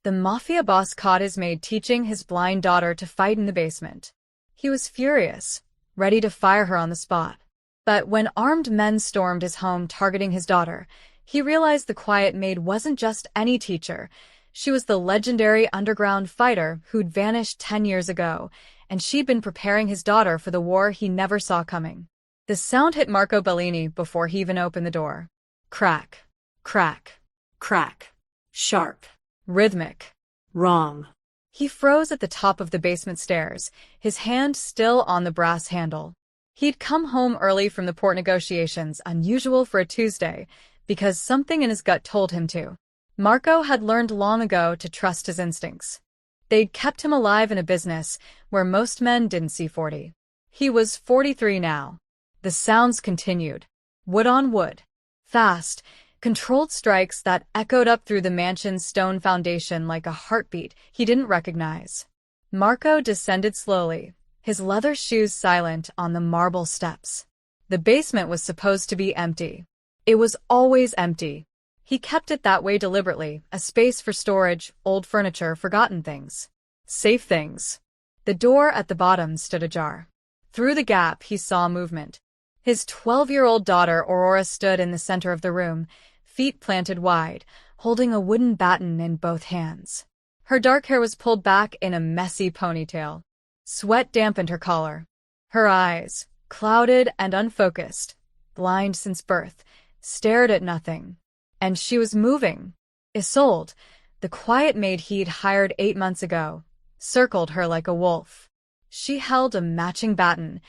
The mafia boss caught his maid teaching his blind daughter to fight in the basement. He was furious, ready to fire her on the spot. But when armed men stormed his home targeting his daughter, he realized the quiet maid wasn't just any teacher. She was the legendary underground fighter who'd vanished 10 years ago, and she'd been preparing his daughter for the war he never saw coming. The sound hit Marco Bellini before he even opened the door. Crack, crack, crack. Sharp. Rhythmic. Wrong. He froze at the top of the basement stairs, his hand still on the brass handle. He'd come home early from the port negotiations, unusual for a Tuesday, because something in his gut told him to. Marco had learned long ago to trust his instincts. They'd kept him alive in a business where most men didn't see 40. He was 43 now. The sounds continued. Wood on wood. Fast, controlled strikes that echoed up through the mansion's stone foundation like a heartbeat he didn't recognize. Marco descended slowly, his leather shoes silent on the marble steps. The basement was supposed to be empty. It was always empty. He kept it that way deliberately, a space for storage, old furniture, forgotten things. Safe things. The door at the bottom stood ajar. Through the gap he saw movement. His 12-year-old daughter Aurora stood in the center of the room, feet planted wide, holding a wooden baton in both hands. Her dark hair was pulled back in a messy ponytail. Sweat dampened her collar. Her eyes, clouded and unfocused, blind since birth, stared at nothing. And she was moving. Isolde, the quiet maid he'd hired 8 months ago, circled her like a wolf. She held a matching baton,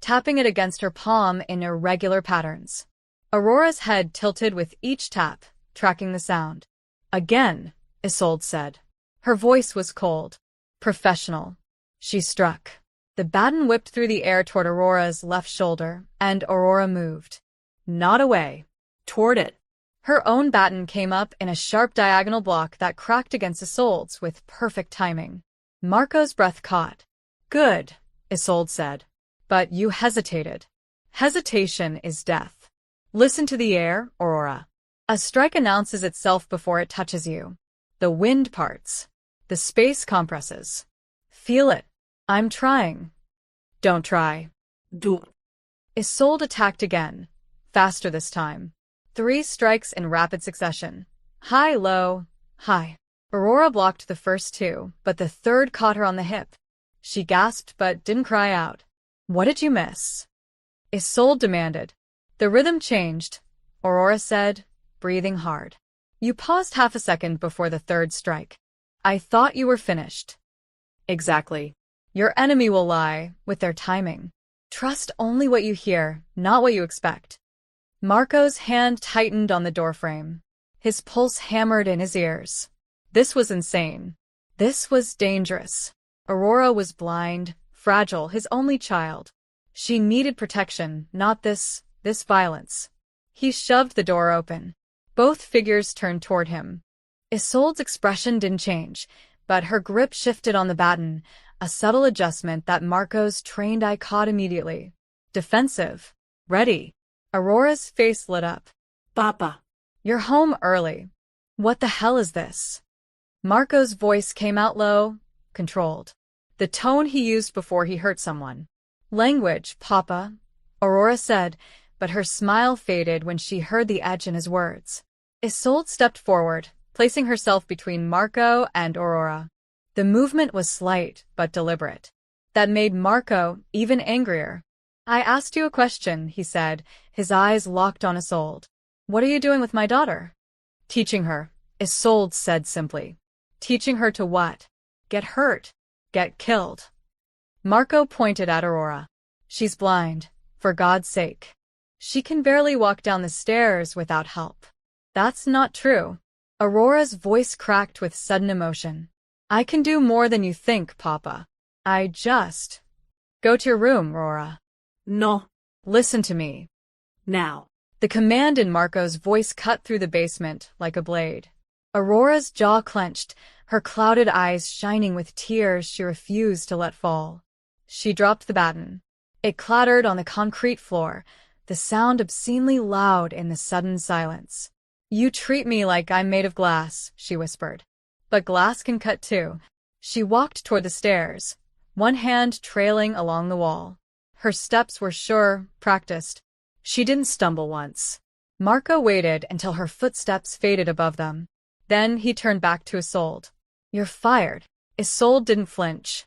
tapping it against her palm in irregular patterns. Aurora's head tilted with each tap, tracking the sound. Again, Isolde said. Her voice was cold, professional. She struck. The baton whipped through the air toward Aurora's left shoulder, and Aurora moved. Not away. Toward it. Her own baton came up in a sharp diagonal block that cracked against Isolde's with perfect timing. Marco's breath caught. Good, Isolde said. But you hesitated. Hesitation is death. Listen to the air, Aurora. A strike announces itself before it touches you. The wind parts. The space compresses. Feel it. I'm trying. Don't try. Do. Isolde attacked again. Faster this time. 3 strikes in rapid succession. High, low, high. Aurora blocked the first 2, but the third caught her on the hip. She gasped but didn't cry out. What did you miss? Isolde demanded. The rhythm changed, Aurora said, breathing hard. You paused half a second before the third strike. I thought you were finished. Exactly. Your enemy will lie with their timing. Trust only what you hear, not what you expect. Marco's hand tightened on the doorframe. His pulse hammered in his ears. This was insane. This was dangerous. Aurora was blind, fragile, his only child. She needed protection, not this violence. He shoved the door open. Both figures turned toward him. Isolde's expression didn't change, but her grip shifted on the baton, a subtle adjustment that Marco's trained eye caught immediately. Defensive. Ready. Aurora's face lit up. Papa. You're home early. What the hell is this? Marco's voice came out low, controlled. The tone he used before he hurt someone. Language, Papa, Aurora said, but her smile faded when she heard the edge in his words. Isolde stepped forward, placing herself between Marco and Aurora. The movement was slight but deliberate. That made Marco even angrier. I asked you a question, he said, his eyes locked on Isolde. What are you doing with my daughter? Teaching her, Isolde said simply. Teaching her to what? Get hurt. Get killed. Marco pointed at Aurora. She's blind, for God's sake. She can barely walk down the stairs without help. That's not true. Aurora's voice cracked with sudden emotion. I can do more than you think, Papa. I just... Go to your room, Aurora. No. Listen to me. Now. The command in Marco's voice cut through the basement like a blade. Aurora's jaw clenched, her clouded eyes shining with tears she refused to let fall. She dropped the baton. It clattered on the concrete floor, the sound obscenely loud in the sudden silence. You treat me like I'm made of glass, she whispered. But glass can cut too. She walked toward the stairs, one hand trailing along the wall. Her steps were sure, practiced. She didn't stumble once. Marco waited until her footsteps faded above them. Then he turned back to Isolde. "You're fired." Isolde didn't flinch.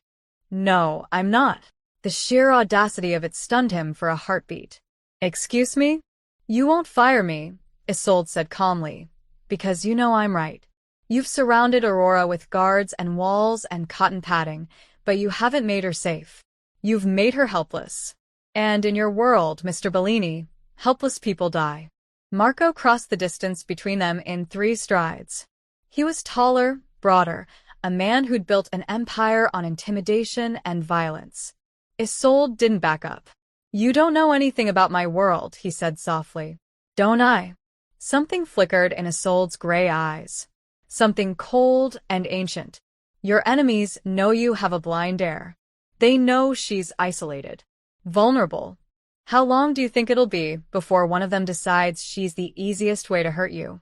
"No, I'm not." The sheer audacity of it stunned him for a heartbeat. "Excuse me? You won't fire me," Isolde said calmly, "because you know I'm right. You've surrounded Aurora with guards and walls and cotton padding, but you haven't made her safe. You've made her helpless. And in your world, Mr. Bellini, helpless people die." Marco crossed the distance between them in 3 strides. He was taller, broader, a man who'd built an empire on intimidation and violence. Isolde didn't back up. "You don't know anything about my world," he said softly. "Don't I?" Something flickered in Isolde's gray eyes. Something cold and ancient. "Your enemies know you have a blind heir. They know she's isolated. Vulnerable. How long do you think it'll be before one of them decides she's the easiest way to hurt you?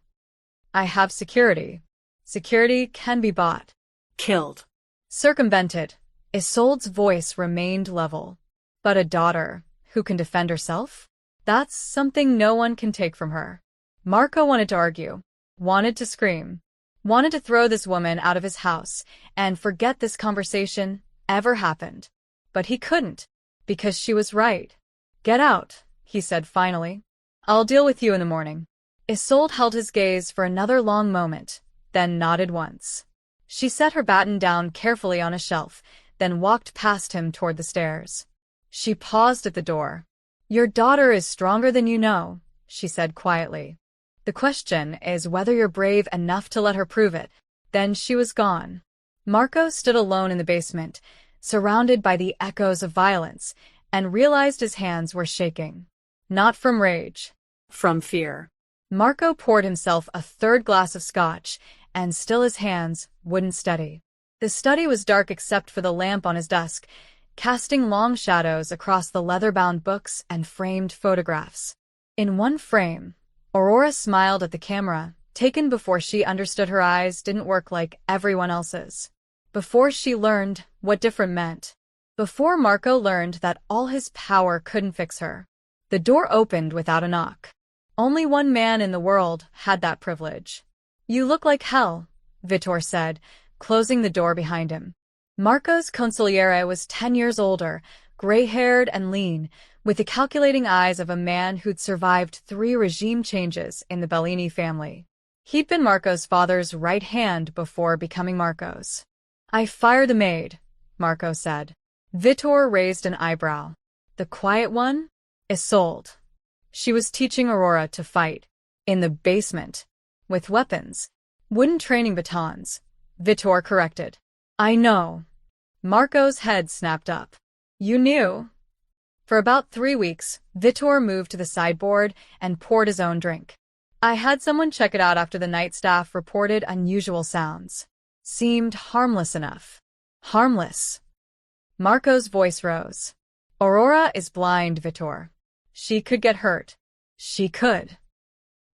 I have security. Security can be bought. Killed. Circumvented." Isolde's voice remained level. "But a daughter who can defend herself? That's something no one can take from her." Marco wanted to argue, wanted to scream, wanted to throw this woman out of his house and forget this conversation ever happened. But he couldn't, because she was right. "Get out," he said finally. "I'll deal with you in the morning." Isolde held his gaze for another long moment, then nodded once. She set her baton down carefully on a shelf, then walked past him toward the stairs. She paused at the door. "Your daughter is stronger than you know," she said quietly. "The question is whether you're brave enough to let her prove it." Then she was gone. Marco stood alone in the basement, surrounded by the echoes of violence, and realized his hands were shaking. Not from rage. From fear. Marco poured himself a 3rd glass of scotch, and still his hands wouldn't steady. The study was dark except for the lamp on his desk, casting long shadows across the leather-bound books and framed photographs. In one frame, Aurora smiled at the camera, taken before she understood her eyes didn't work like everyone else's. Before she learned what different meant. Before Marco learned that all his power couldn't fix her. The door opened without a knock. Only one man in the world had that privilege. "You look like hell," Vittor said, closing the door behind him. Marco's consigliere was 10 years older, gray-haired and lean, with the calculating eyes of a man who'd survived 3 regime changes in the Bellini family. He'd been Marco's father's right hand before becoming Marco's. "I fired the maid," Marco said. Vittor raised an eyebrow. "The quiet one?" Isolde. She was teaching Aurora to fight. In the basement. With weapons. Wooden training batons. Vittor corrected. "I know." Marco's head snapped up. "You knew?" For about 3 weeks, Vittor moved to the sideboard and poured his own drink. "I had someone check it out after the night staff reported unusual sounds. Seemed harmless enough." "Harmless?" Marco's voice rose. "Aurora is blind, Vittor. She could get hurt. She could.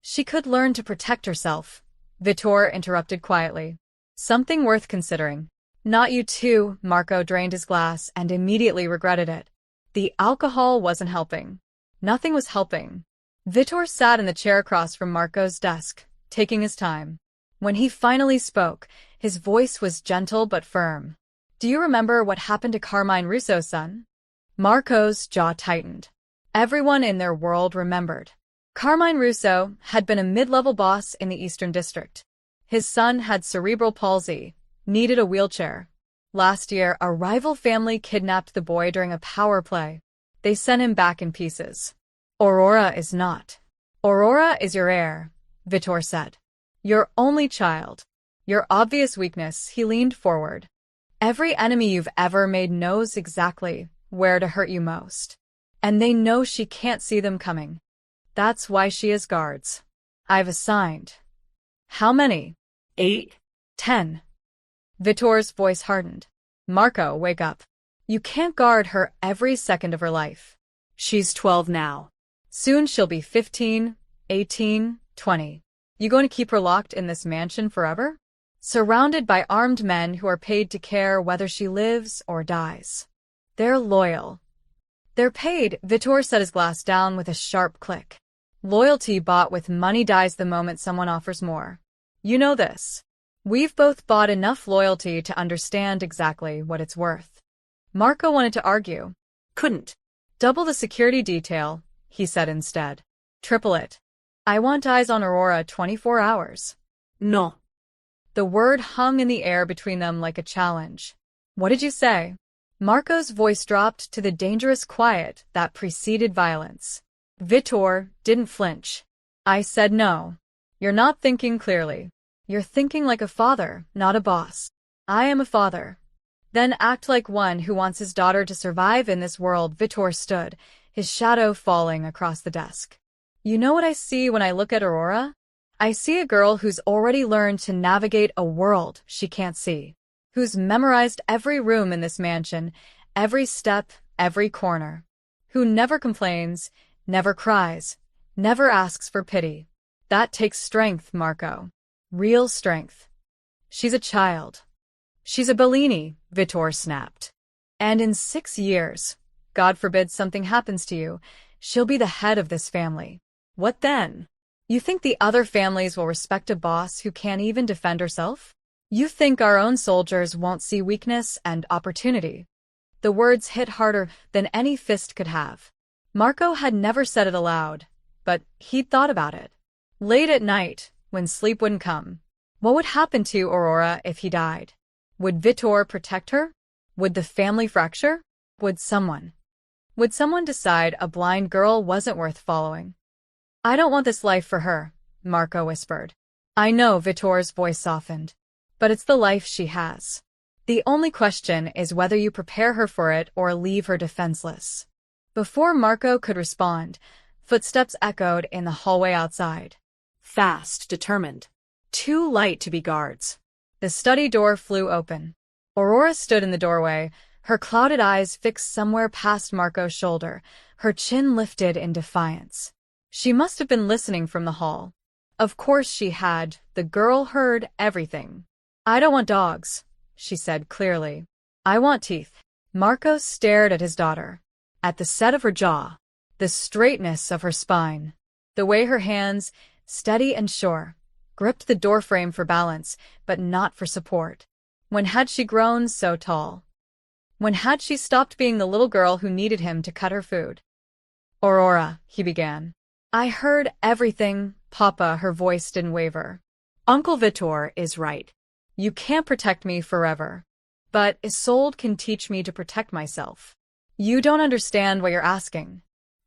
She could learn to protect herself," Vittor interrupted quietly. "Something worth considering." "Not you too." Marco drained his glass and immediately regretted it. The alcohol wasn't helping. Nothing was helping. Vittor sat in the chair across from Marco's desk, taking his time. When he finally spoke, his voice was gentle but firm. "Do you remember what happened to Carmine Russo's son?" Marco's jaw tightened. Everyone in their world remembered. Carmine Russo had been a mid-level boss in the Eastern District. His son had cerebral palsy, needed a wheelchair. Last year, a rival family kidnapped the boy during a power play. They sent him back in pieces. "Aurora is not. Aurora is your heir," Vittor said. "Your only child. Your obvious weakness." He leaned forward. "Every enemy you've ever made knows exactly where to hurt you most. And they know she can't see them coming. That's why she has guards. I've assigned." "How many?" 8. 10. Vittor's voice hardened. "Marco, wake up. You can't guard her every second of her life. She's 12 now. Soon she'll be 15, 18, 20. You going to keep her locked in this mansion forever?" surrounded by armed men who are paid to care whether she lives or dies. They're loyal. They're paid. Vitor set his glass down with a sharp click. Loyalty bought with money dies the moment someone offers more. You know this. We've both bought enough loyalty to understand exactly what it's worth. Marco wanted to argue. Couldn't. Double the security detail, he said instead. Triple it. I want eyes on Aurora 24 hours. No. The word hung in the air between them like a challenge. What did you say? Marco's voice dropped to the dangerous quiet that preceded violence. Vitor didn't flinch. I said no. You're not thinking clearly. You're thinking like a father, not a boss. I am a father. Then act like one who wants his daughter to survive in this world. Vitor stood, his shadow falling across the desk. You know what I see when I look at Aurora? I see a girl who's already learned to navigate a world she can't see, who's memorized every room in this mansion, every step, every corner, who never complains, never cries, never asks for pity. That takes strength, Marco. Real strength. She's a child. She's a Bellini, Vitor snapped. And in 6 years, God forbid something happens to you, she'll be the head of this family. What then? You think the other families will respect a boss who can't even defend herself? You think our own soldiers won't see weakness and opportunity? The words hit harder than any fist could have. Marco had never said it aloud, but he'd thought about it. Late at night, when sleep wouldn't come, what would happen to Aurora if he died? Would Vitor protect her? Would the family fracture? Would someone decide a blind girl wasn't worth following? I don't want this life for her, Marco whispered. I know, Vitor's voice softened. But it's the life she has. The only question is whether you prepare her for it or leave her defenseless. Before Marco could respond, footsteps echoed in the hallway outside. Fast, determined. Too light to be guards. The study door flew open. Aurora stood in the doorway, her clouded eyes fixed somewhere past Marco's shoulder, her chin lifted in defiance. She must have been listening from the hall. Of course she had. The girl heard everything. I don't want dogs, she said clearly. I want teeth. Marco stared at his daughter, at the set of her jaw, the straightness of her spine, the way her hands, steady and sure, gripped the doorframe for balance, but not for support. When had she grown so tall? When had she stopped being the little girl who needed him to cut her food? Aurora, he began. I heard everything, Papa, her voice didn't waver. Uncle Vitor is right. You can't protect me forever. But Isolde can teach me to protect myself. You don't understand what you're asking.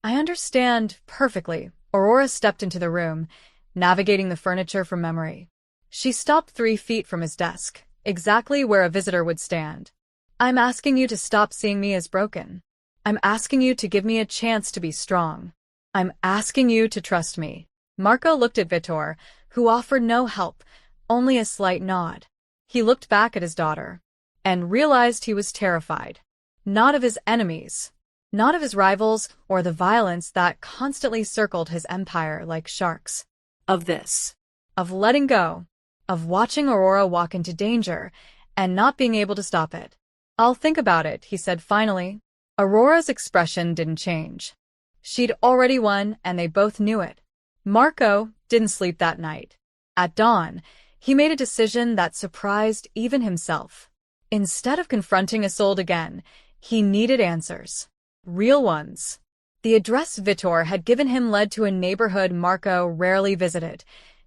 I understand perfectly. Aurora stepped into the room, navigating the furniture from memory. She stopped 3 feet from his desk, exactly where a visitor would stand. I'm asking you to stop seeing me as broken. I'm asking you to give me a chance to be strong. I'm asking you to trust me. Marco looked at Vitor, who offered no help, only a slight nod. He looked back at his daughter, and realized he was terrified. Not of his enemies, not of his rivals, or the violence that constantly circled his empire like sharks. Of this. Of letting go. Of watching Aurora walk into danger, and not being able to stop it. I'll think about it, he said finally. Aurora's expression didn't change. She'd already won, and they both knew it. Marco didn't sleep that night. At dawn, he made a decision that surprised even himself. Instead of confronting Isolde again, he needed answers. Real ones. The address Vitor had given him led to a neighborhood Marco rarely visited,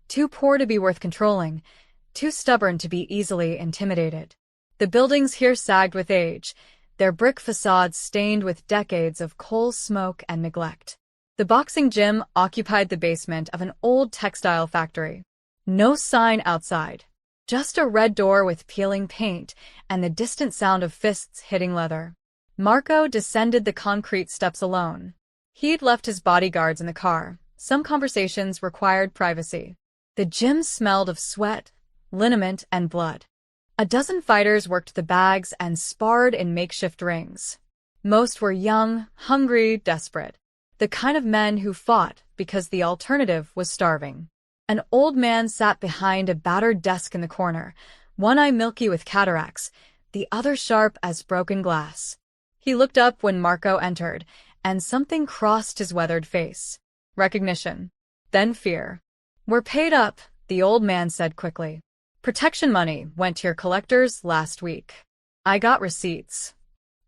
too poor to be worth controlling, too stubborn to be easily intimidated. The buildings here sagged with age, their brick facades stained with decades of coal smoke and neglect. The boxing gym occupied the basement of an old textile factory. No sign outside, just a red door with peeling paint and the distant sound of fists hitting leather. Marco descended the concrete steps alone. He'd left his bodyguards in the car. Some conversations required privacy. The gym smelled of sweat, liniment, and blood. A dozen fighters worked the bags and sparred in makeshift rings. Most were young, hungry, desperate. The kind of men who fought because the alternative was starving. An old man sat behind a battered desk in the corner, one eye milky with cataracts, the other sharp as broken glass. He looked up when Marco entered, and something crossed his weathered face. Recognition. Then fear. "We're paid up," the old man said quickly. "Protection money went to your collectors last week. I got receipts."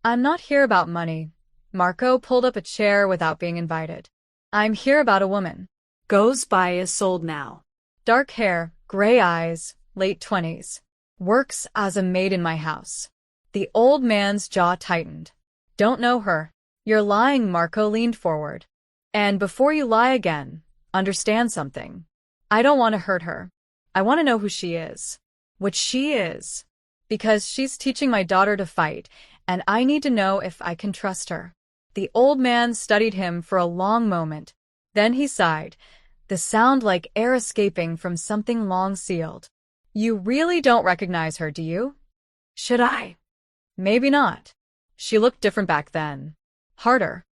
"I'm not here about money." Marco pulled up a chair without being invited. "I'm here about a woman." Goes by is sold now. Dark hair, gray eyes, late 20s. Works as a maid in my house. The old man's jaw tightened. "Don't know her." "You're lying." Marco leaned forward. "And before you lie again, understand something. I don't want to hurt her. I want to know who she is." "What she is?" "Because she's teaching my daughter to fight, and I need to know if I can trust her." The old man studied him for a long moment. Then he sighed, the sound like air escaping from something long sealed. "You really don't recognize her, do you?" Should I? "Maybe not. She looked different back then. Harder.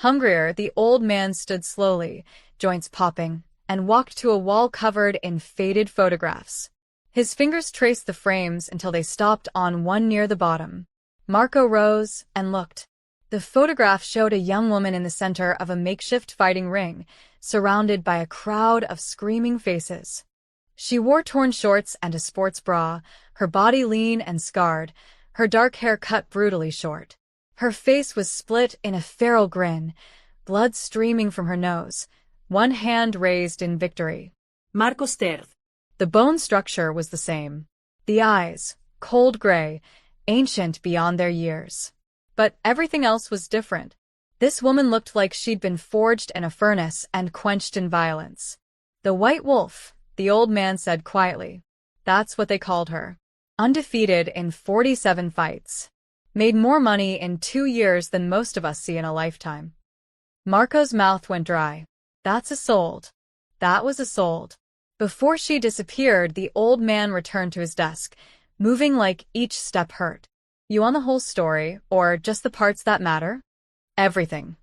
Hungrier." The old man stood slowly, joints popping, and walked to a wall covered in faded photographs. His fingers traced the frames until they stopped on one near the bottom. Marco rose and looked. The photograph showed a young woman in the center of a makeshift fighting ring, surrounded by a crowd of screaming faces. She wore torn shorts and a sports bra, her body lean and scarred, her dark hair cut brutally short. Her face was split in a feral grin, blood streaming from her nose, one hand raised in victory. Marco stared. The bone structure was the same. The eyes, cold gray, ancient beyond their years. But everything else was different. This woman looked like she'd been forged in a furnace and quenched in violence. "The White Wolf," the old man said quietly. "That's what they called her. Undefeated in 47 fights. Made more money in 2 years than most of us see in a lifetime." Marco's mouth went dry. "That's a sold. That was a sold." Before she disappeared, the old man returned to his desk, moving like each step hurt. "You want the whole story, or just the parts that matter?" "Everything."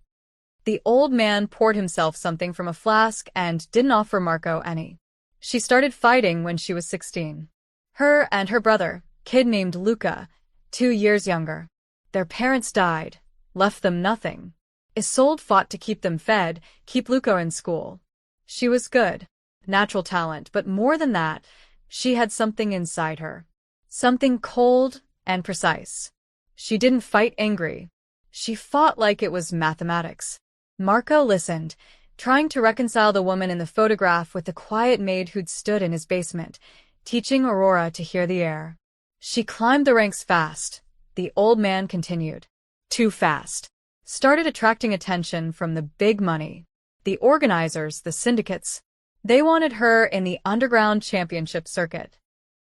The old man poured himself something from a flask and didn't offer Marco any. "She started fighting when she was 16. Her and her brother, kid named Luca, 2 years younger. Their parents died, left them nothing. Isolde fought to keep them fed, keep Luca in school. She was good, natural talent, but more than that, she had something inside her. Something cold and precise. She didn't fight angry. She fought like it was mathematics." Marco listened, trying to reconcile the woman in the photograph with the quiet maid who'd stood in his basement, teaching Aurora to hear the air. "She climbed the ranks fast," the old man continued. "Too fast. Started attracting attention from the big money. The organizers, the syndicates. They wanted her in the underground championship circuit.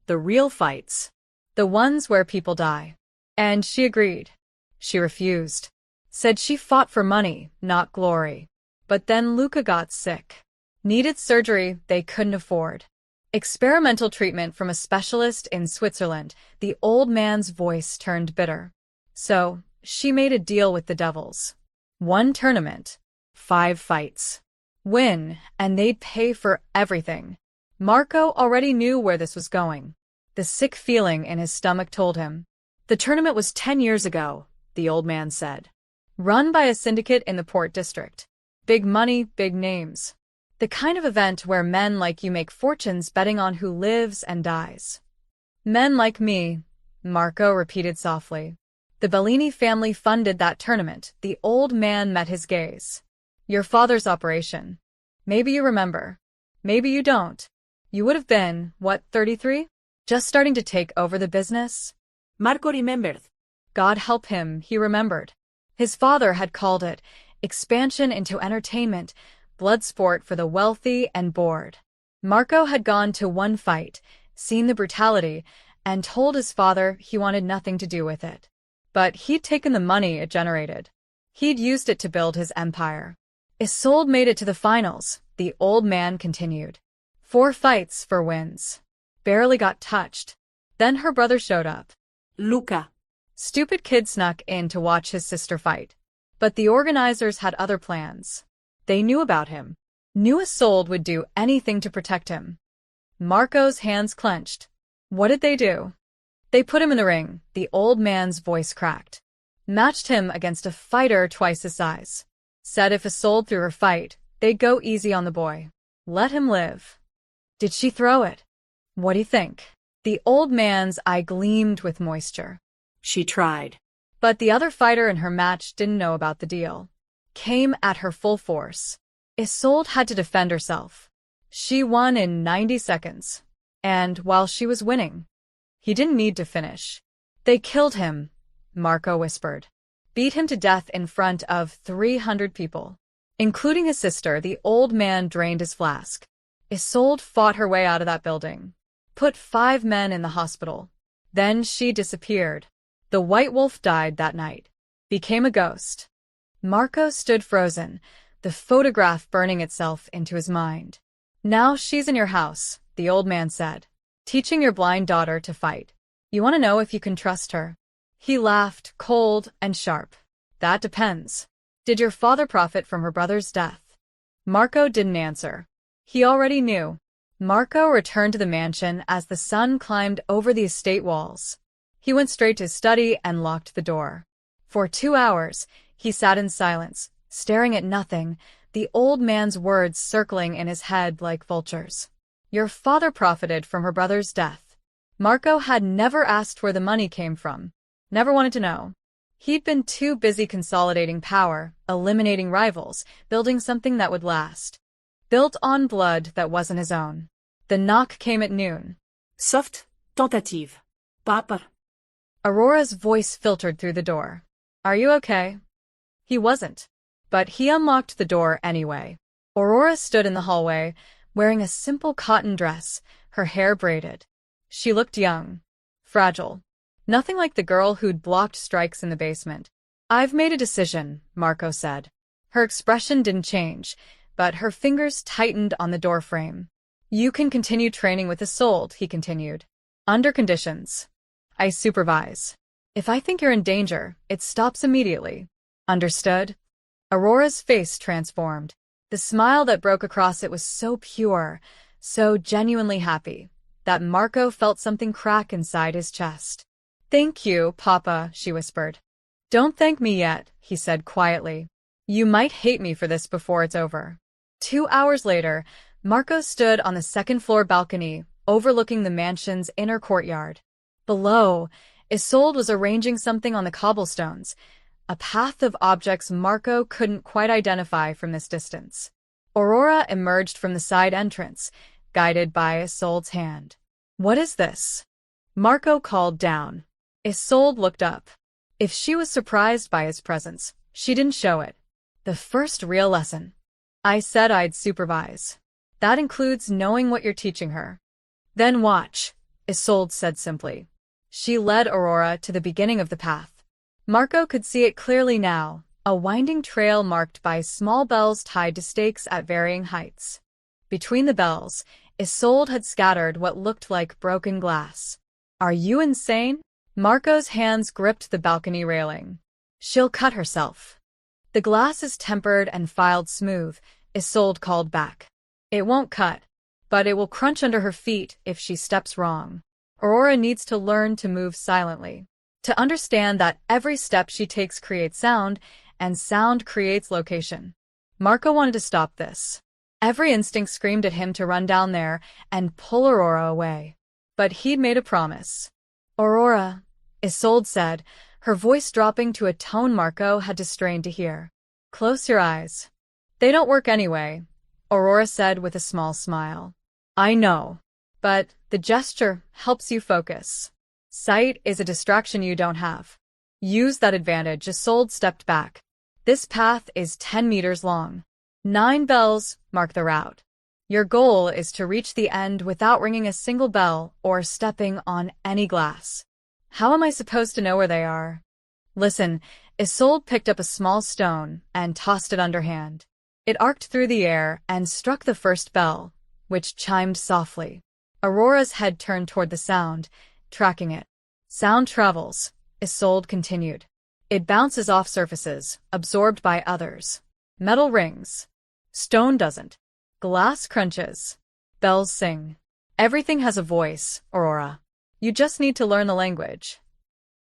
The real fights. The ones where people die. And she agreed. She refused. Said she fought for money, not glory. But then Luca got sick. Needed surgery they couldn't afford. Experimental treatment from a specialist in Switzerland." The old man's voice turned bitter. "So, she made a deal with the devils. 1 tournament. 5 fights. Win, and they'd pay for everything." Marco already knew where this was going. The sick feeling in his stomach told him. "The tournament was 10 years ago," the old man said. "Run by a syndicate in the Port District. Big money, big names. The kind of event where men like you make fortunes betting on who lives and dies." "Men like me," Marco repeated softly. "The Bellini family funded that tournament." The old man met his gaze. "Your father's operation. Maybe you remember. Maybe you don't. You would have been, what, 33? Just starting to take over the business?" Marco remembered. God help him, he remembered. His father had called it expansion into entertainment, blood sport for the wealthy and bored. Marco had gone to one fight, seen the brutality, and told his father he wanted nothing to do with it. But he'd taken the money it generated. He'd used it to build his empire. Isolde made it to the finals, the old man continued. 4 fights for wins. Barely got touched. Then her brother showed up. Luca. Stupid kid snuck in to watch his sister fight. But the organizers had other plans. They knew about him. Knew Isolde would do anything to protect him. Marco's hands clenched. What did they do? They put him in the ring. The old man's voice cracked. Matched him against a fighter twice his size. Said if Isolde threw her fight, they'd go easy on the boy. Let him live. Did she throw it? What do you think? The old man's eye gleamed with moisture. She tried. But the other fighter in her match didn't know about the deal. Came at her full force. Isolde had to defend herself. She won in 90 seconds. And while she was winning, he didn't need to finish. They killed him, Marco whispered. Beat him to death in front of 300 people. Including his sister, the old man drained his flask. Isolde fought her way out of that building. Put 5 men in the hospital. Then she disappeared. The White Wolf died that night. Became a ghost. Marco stood frozen, the photograph burning itself into his mind. Now she's in your house, the old man said. Teaching your blind daughter to fight. You want to know if you can trust her? He laughed, cold and sharp. That depends. Did your father profit from her brother's death? Marco didn't answer. He already knew. Marco returned to the mansion as the sun climbed over the estate walls. He went straight to his study and locked the door. For 2 hours, he sat in silence, staring at nothing, the old man's words circling in his head like vultures. Your father profited from her brother's death. Marco had never asked where the money came from. Never wanted to know. He'd been too busy consolidating power, eliminating rivals, building something that would last. Built on blood that wasn't his own. The knock came at noon. Soft tentative. Papa. Aurora's voice filtered through the door. Are you okay? He wasn't. But he unlocked the door anyway. Aurora stood in the hallway, wearing a simple cotton dress, her hair braided. She looked young. Fragile. Nothing like the girl who'd blocked strikes in the basement. I've made a decision, Marco said. Her expression didn't change, but her fingers tightened on the doorframe. You can continue training with Isolde, he continued. Under conditions. I supervise. If I think you're in danger, it stops immediately. Understood? Aurora's face transformed. The smile that broke across it was so pure, so genuinely happy, that Marco felt something crack inside his chest. Thank you, Papa, she whispered. Don't thank me yet, he said quietly. You might hate me for this before it's over. 2 hours later, Marco stood on the second-floor balcony, overlooking the mansion's inner courtyard. Below, Isolde was arranging something on the cobblestones, a path of objects Marco couldn't quite identify from this distance. Aurora emerged from the side entrance, guided by Isolde's hand. What is this? Marco called down. Isolde looked up. If she was surprised by his presence, she didn't show it. The first real lesson. I said I'd supervise. That includes knowing what you're teaching her. Then watch, Isolde said simply. She led Aurora to the beginning of the path. Marco could see it clearly now, a winding trail marked by small bells tied to stakes at varying heights. Between the bells, Isolde had scattered what looked like broken glass. Are you insane? Marco's hands gripped the balcony railing. She'll cut herself. The glass is tempered and filed smooth, Isolde called back. It won't cut, but it will crunch under her feet if she steps wrong. Aurora needs to learn to move silently. To understand that every step she takes creates sound, and sound creates location. Marco wanted to stop this. Every instinct screamed at him to run down there and pull Aurora away. But he'd made a promise. Aurora, Isolde said, her voice dropping to a tone Marco had to strain to hear. Close your eyes. They don't work anyway, Aurora said with a small smile. I know. But the gesture helps you focus. Sight is a distraction you don't have. Use that advantage. Isolde stepped back. This path is 10 meters long. 9 bells mark the route. Your goal is to reach the end without ringing a single bell or stepping on any glass. How am I supposed to know where they are? Listen, Isolde picked up a small stone and tossed it underhand. It arced through the air and struck the first bell, which chimed softly. Aurora's head turned toward the sound, tracking it. Sound travels, Isolde continued. It bounces off surfaces, absorbed by others. Metal rings. Stone doesn't. Glass crunches. Bells sing. Everything has a voice, Aurora. You just need to learn the language.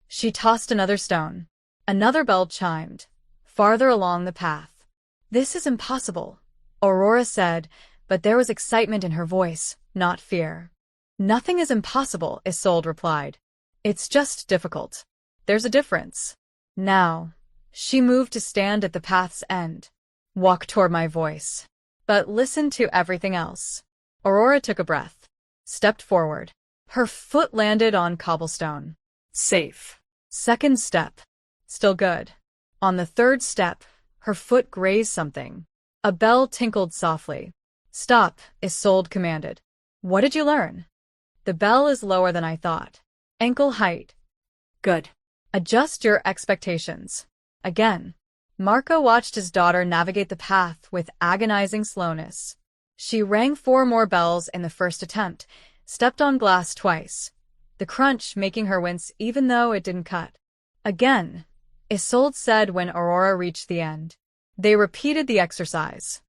She tossed another stone. Another bell chimed, farther along the path. This is impossible, Aurora said, but there was excitement in her voice, not fear. Nothing is impossible, Isolde replied. It's just difficult. There's a difference. Now. She moved to stand at the path's end. Walk toward my voice. But listen to everything else. Aurora took a breath. Stepped forward. Her foot landed on cobblestone. Safe. Second step. Still good. On the third step, her foot grazed something. A bell tinkled softly. Stop, Isolde commanded. What did you learn? The bell is lower than I thought. Ankle height. Good. Adjust your expectations. Again. Marco watched his daughter navigate the path with agonizing slowness. She rang 4 more bells in the first attempt, stepped on glass twice, the crunch making her wince even though it didn't cut. Again, Isolde said when Aurora reached the end. They repeated the exercise.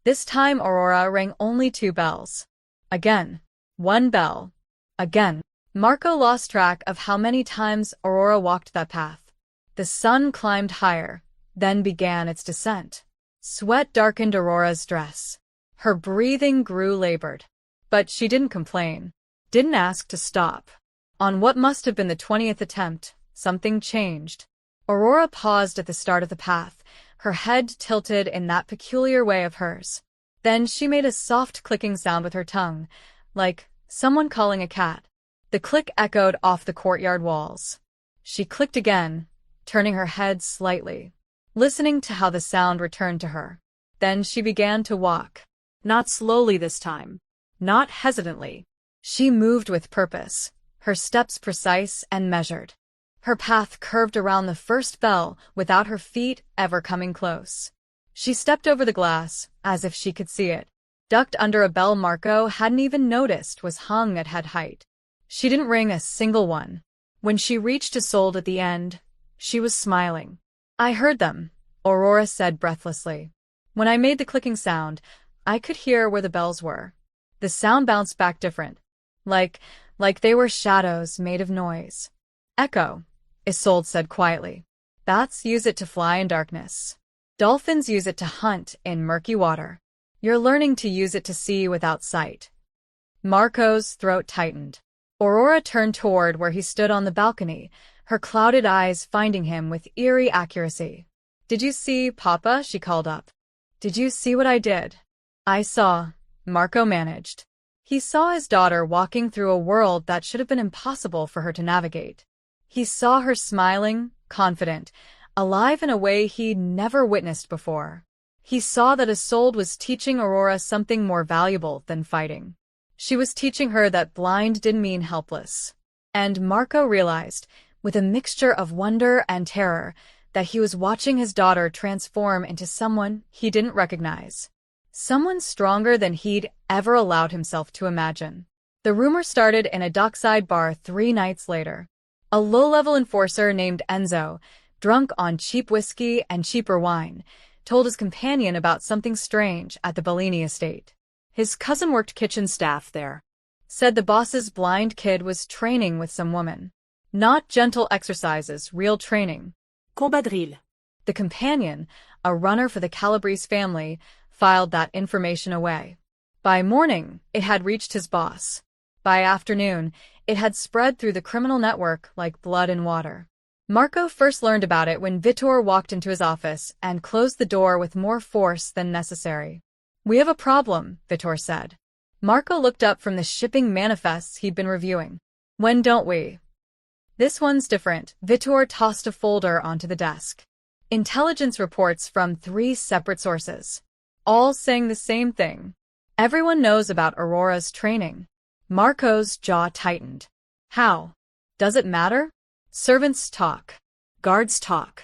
This time Aurora rang only 2 bells. Again. 1 bell. Again. Marco lost track of how many times Aurora walked that path. The sun climbed higher, then began its descent. Sweat darkened Aurora's dress. Her breathing grew labored. But she didn't complain. Didn't ask to stop. On what must have been the 20th attempt, something changed. Aurora paused at the start of the path, her head tilted in that peculiar way of hers. Then she made a soft clicking sound with her tongue, like someone calling a cat. The click echoed off the courtyard walls. She clicked again, turning her head slightly, listening to how the sound returned to her. Then she began to walk. Not slowly this time. Not hesitantly. She moved with purpose, her steps precise and measured. Her path curved around the first bell without her feet ever coming close. She stepped over the glass, as if she could see it, ducked under a bell Marco hadn't even noticed was hung at head height. She didn't ring a single one. When she reached Isolde at the end, she was smiling. I heard them, Aurora said breathlessly. When I made the clicking sound, I could hear where the bells were. The sound bounced back different. Like they were shadows made of noise. Echo, Isolde said quietly. Bats use it to fly in darkness. Dolphins use it to hunt in murky water. You're learning to use it to see without sight. Marco's throat tightened. Aurora turned toward where he stood on the balcony, her clouded eyes finding him with eerie accuracy. Did you see, Papa? She called up. Did you see what I did? I saw, Marco managed. He saw his daughter walking through a world that should have been impossible for her to navigate. He saw her smiling, confident, alive in a way he'd never witnessed before. He saw that Isolde was teaching Aurora something more valuable than fighting. She was teaching her that blind didn't mean helpless. And Marco realized, with a mixture of wonder and terror, that he was watching his daughter transform into someone he didn't recognize. Someone stronger than he'd ever allowed himself to imagine. The rumor started in a dockside bar 3 nights later. A low-level enforcer named Enzo, drunk on cheap whiskey and cheaper wine, told his companion about something strange at the Bellini estate. His cousin worked kitchen staff there. Said the boss's blind kid was training with some woman. Not gentle exercises, real training. Combat drill. The companion, a runner for the Calabrese family, filed that information away. By morning, it had reached his boss. By afternoon, it had spread through the criminal network like blood in water. Marco first learned about it when Vitor walked into his office and closed the door with more force than necessary. We have a problem, Vitor said. Marco looked up from the shipping manifests he'd been reviewing. When don't we? This one's different. Vitor tossed a folder onto the desk. Intelligence reports from 3 separate sources. All saying the same thing. Everyone knows about Aurora's training. Marco's jaw tightened. How? Does it matter? Servants talk. Guards talk.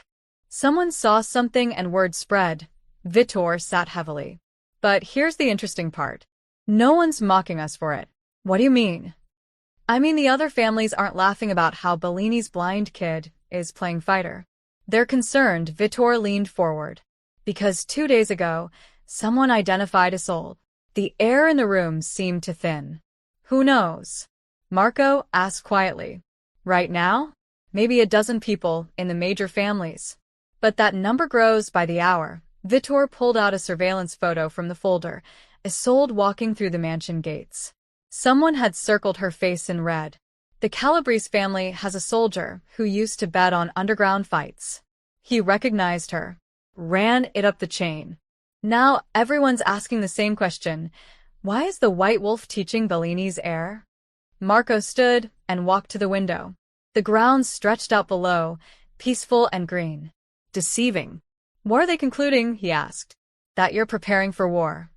Someone saw something and word spread. Vitor sat heavily. But here's the interesting part. No one's mocking us for it. What do you mean? I mean the other families aren't laughing about how Bellini's blind kid is playing fighter. They're concerned. Vitor leaned forward. Because 2 days ago, someone identified Isolde. The air in the room seemed to thin. Who knows? Marco asked quietly. Right now? Maybe a dozen people in the major families. But that number grows by the hour. Vitor pulled out a surveillance photo from the folder, Isolde walking through the mansion gates. Someone had circled her face in red. The Calabrese family has a soldier who used to bet on underground fights. He recognized her, ran it up the chain. Now everyone's asking the same question. Why is the White Wolf teaching Bellini's heir? Marco stood and walked to the window. The ground stretched out below, peaceful and green. Deceiving. What are they concluding? He asked. That you're preparing for war.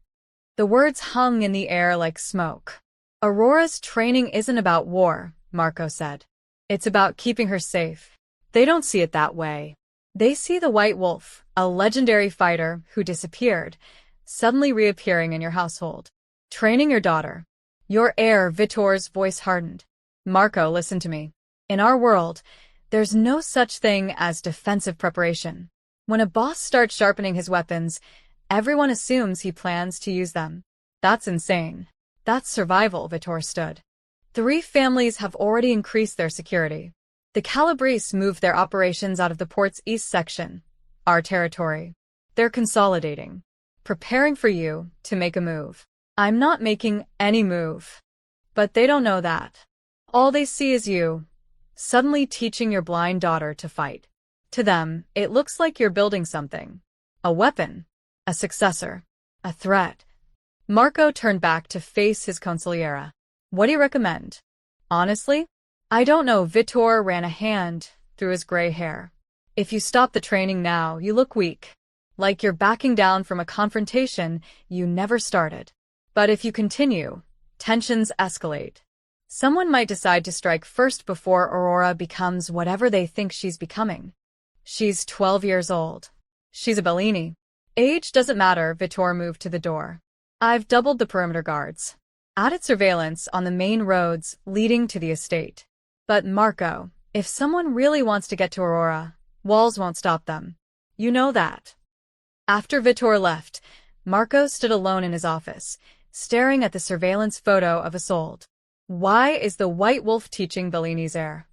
The words hung in the air like smoke. Aurora's training isn't about war, Marco said. It's about keeping her safe. They don't see it that way. They see the White Wolf, a legendary fighter who disappeared, suddenly reappearing in your household. Training your daughter. Your heir. Vitor's voice hardened. Marco, listen to me. In our world, there's no such thing as defensive preparation. When a boss starts sharpening his weapons, everyone assumes he plans to use them. That's insane. That's survival, Vitor stood. 3 families have already increased their security. The Calabrese moved their operations out of the port's east section, our territory. They're consolidating, preparing for you to make a move. I'm not making any move. But they don't know that. All they see is you, suddenly teaching your blind daughter to fight. To them, it looks like you're building something. A weapon, a successor, a threat. Marco turned back to face his consigliera. What do you recommend? Honestly? I don't know. Vitor ran a hand through his gray hair. If you stop the training now, you look weak. Like you're backing down from a confrontation you never started. But if you continue, tensions escalate. Someone might decide to strike first before Aurora becomes whatever they think she's becoming. She's 12 years old. She's a Bellini. Age doesn't matter. Vitor moved to the door. I've doubled the perimeter guards. Added surveillance on the main roads leading to the estate. But Marco, if someone really wants to get to Aurora, walls won't stop them. You know that. After Vitor left, Marco stood alone in his office, staring at the surveillance photo of Isolde. Why is the White Wolf teaching Bellini's heir?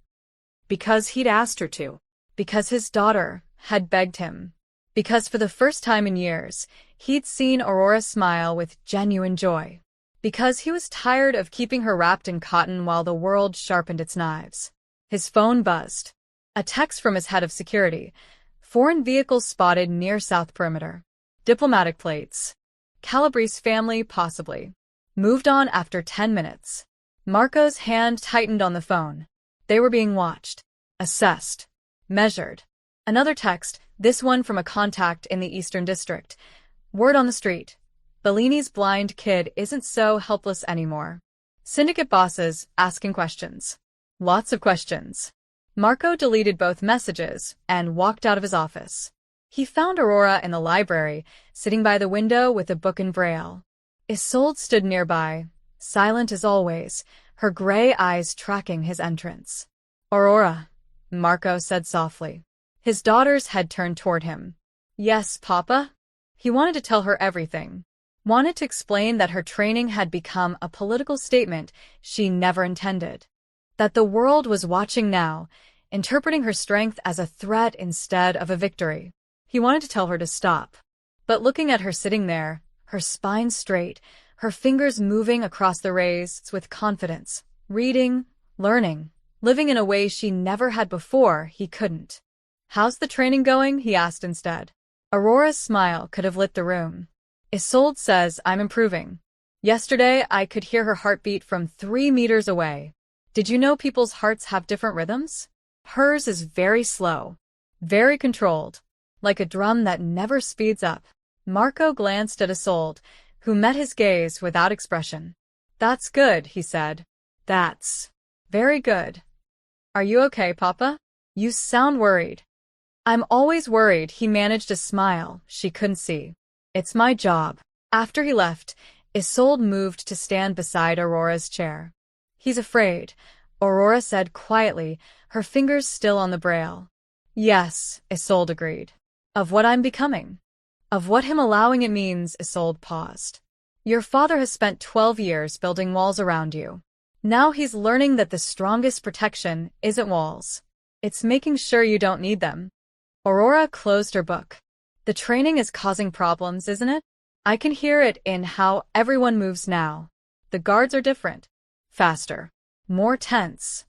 Because he'd asked her to. Because his daughter had begged him. Because for the first time in years, he'd seen Aurora smile with genuine joy. Because he was tired of keeping her wrapped in cotton while the world sharpened its knives. His phone buzzed. A text from his head of security. Foreign vehicles spotted near South Perimeter. Diplomatic plates. Calabrese family, possibly. Moved on after 10 minutes. Marco's hand tightened on the phone. They were being watched. Assessed. Measured. Another text, this one from a contact in the Eastern District. Word on the street. Bellini's blind kid isn't so helpless anymore. Syndicate bosses asking questions. Lots of questions. Marco deleted both messages and walked out of his office. He found Aurora in the library, sitting by the window with a book in Braille. Isolde stood nearby, silent as always, her gray eyes tracking his entrance. Aurora, Marco said softly. His daughter's head turned toward him. Yes, Papa? He wanted to tell her everything. Wanted to explain that her training had become a political statement she never intended. That the world was watching now, interpreting her strength as a threat instead of a victory. He wanted to tell her to stop. But looking at her sitting there, her spine straight, her fingers moving across the rays with confidence, reading, learning, living in a way she never had before, he couldn't. How's the training going? He asked instead. Aurora's smile could have lit the room. Isolde says I'm improving. Yesterday, I could hear her heartbeat from 3 meters away. Did you know people's hearts have different rhythms? Hers is very slow, very controlled, like a drum that never speeds up. Marco glanced at Isolde, who met his gaze without expression. That's good, he said. That's very good. Are you okay, Papa? You sound worried. I'm always worried. He managed a smile she couldn't see. It's my job. After he left, Isolde moved to stand beside Aurora's chair. He's afraid, Aurora said quietly, her fingers still on the braille. Yes, Isolde agreed. Of what I'm becoming. Of what him allowing it means. Isolde paused. Your father has spent 12 years building walls around you. Now he's learning that the strongest protection isn't walls. It's making sure you don't need them. Aurora closed her book. The training is causing problems, isn't it? I can hear it in how everyone moves now. The guards are different. Faster. More tense.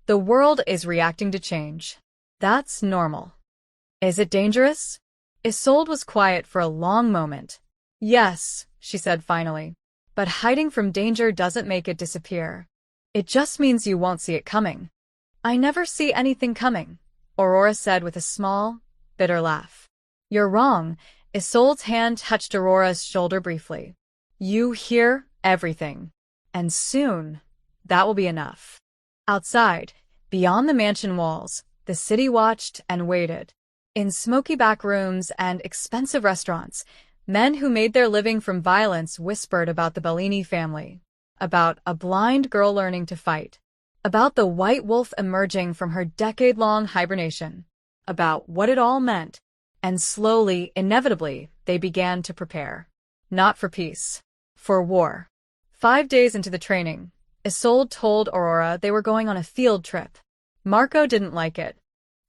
The world is reacting to change. That's normal. Is it dangerous? Isolde was quiet for a long moment. Yes, she said finally. But hiding from danger doesn't make it disappear. It just means you won't see it coming. I never see anything coming, Aurora said with a small, bitter laugh. You're wrong. Isolde's hand touched Aurora's shoulder briefly. You hear everything. And soon, that will be enough. Outside, beyond the mansion walls, the city watched and waited. In smoky back rooms and expensive restaurants, men who made their living from violence whispered about the Bellini family, about a blind girl learning to fight, about the white wolf emerging from her decade-long hibernation, about what it all meant, and slowly, inevitably, they began to prepare. Not for peace, for war. 5 days into the training, Isolde told Aurora they were going on a field trip. Marco didn't like it.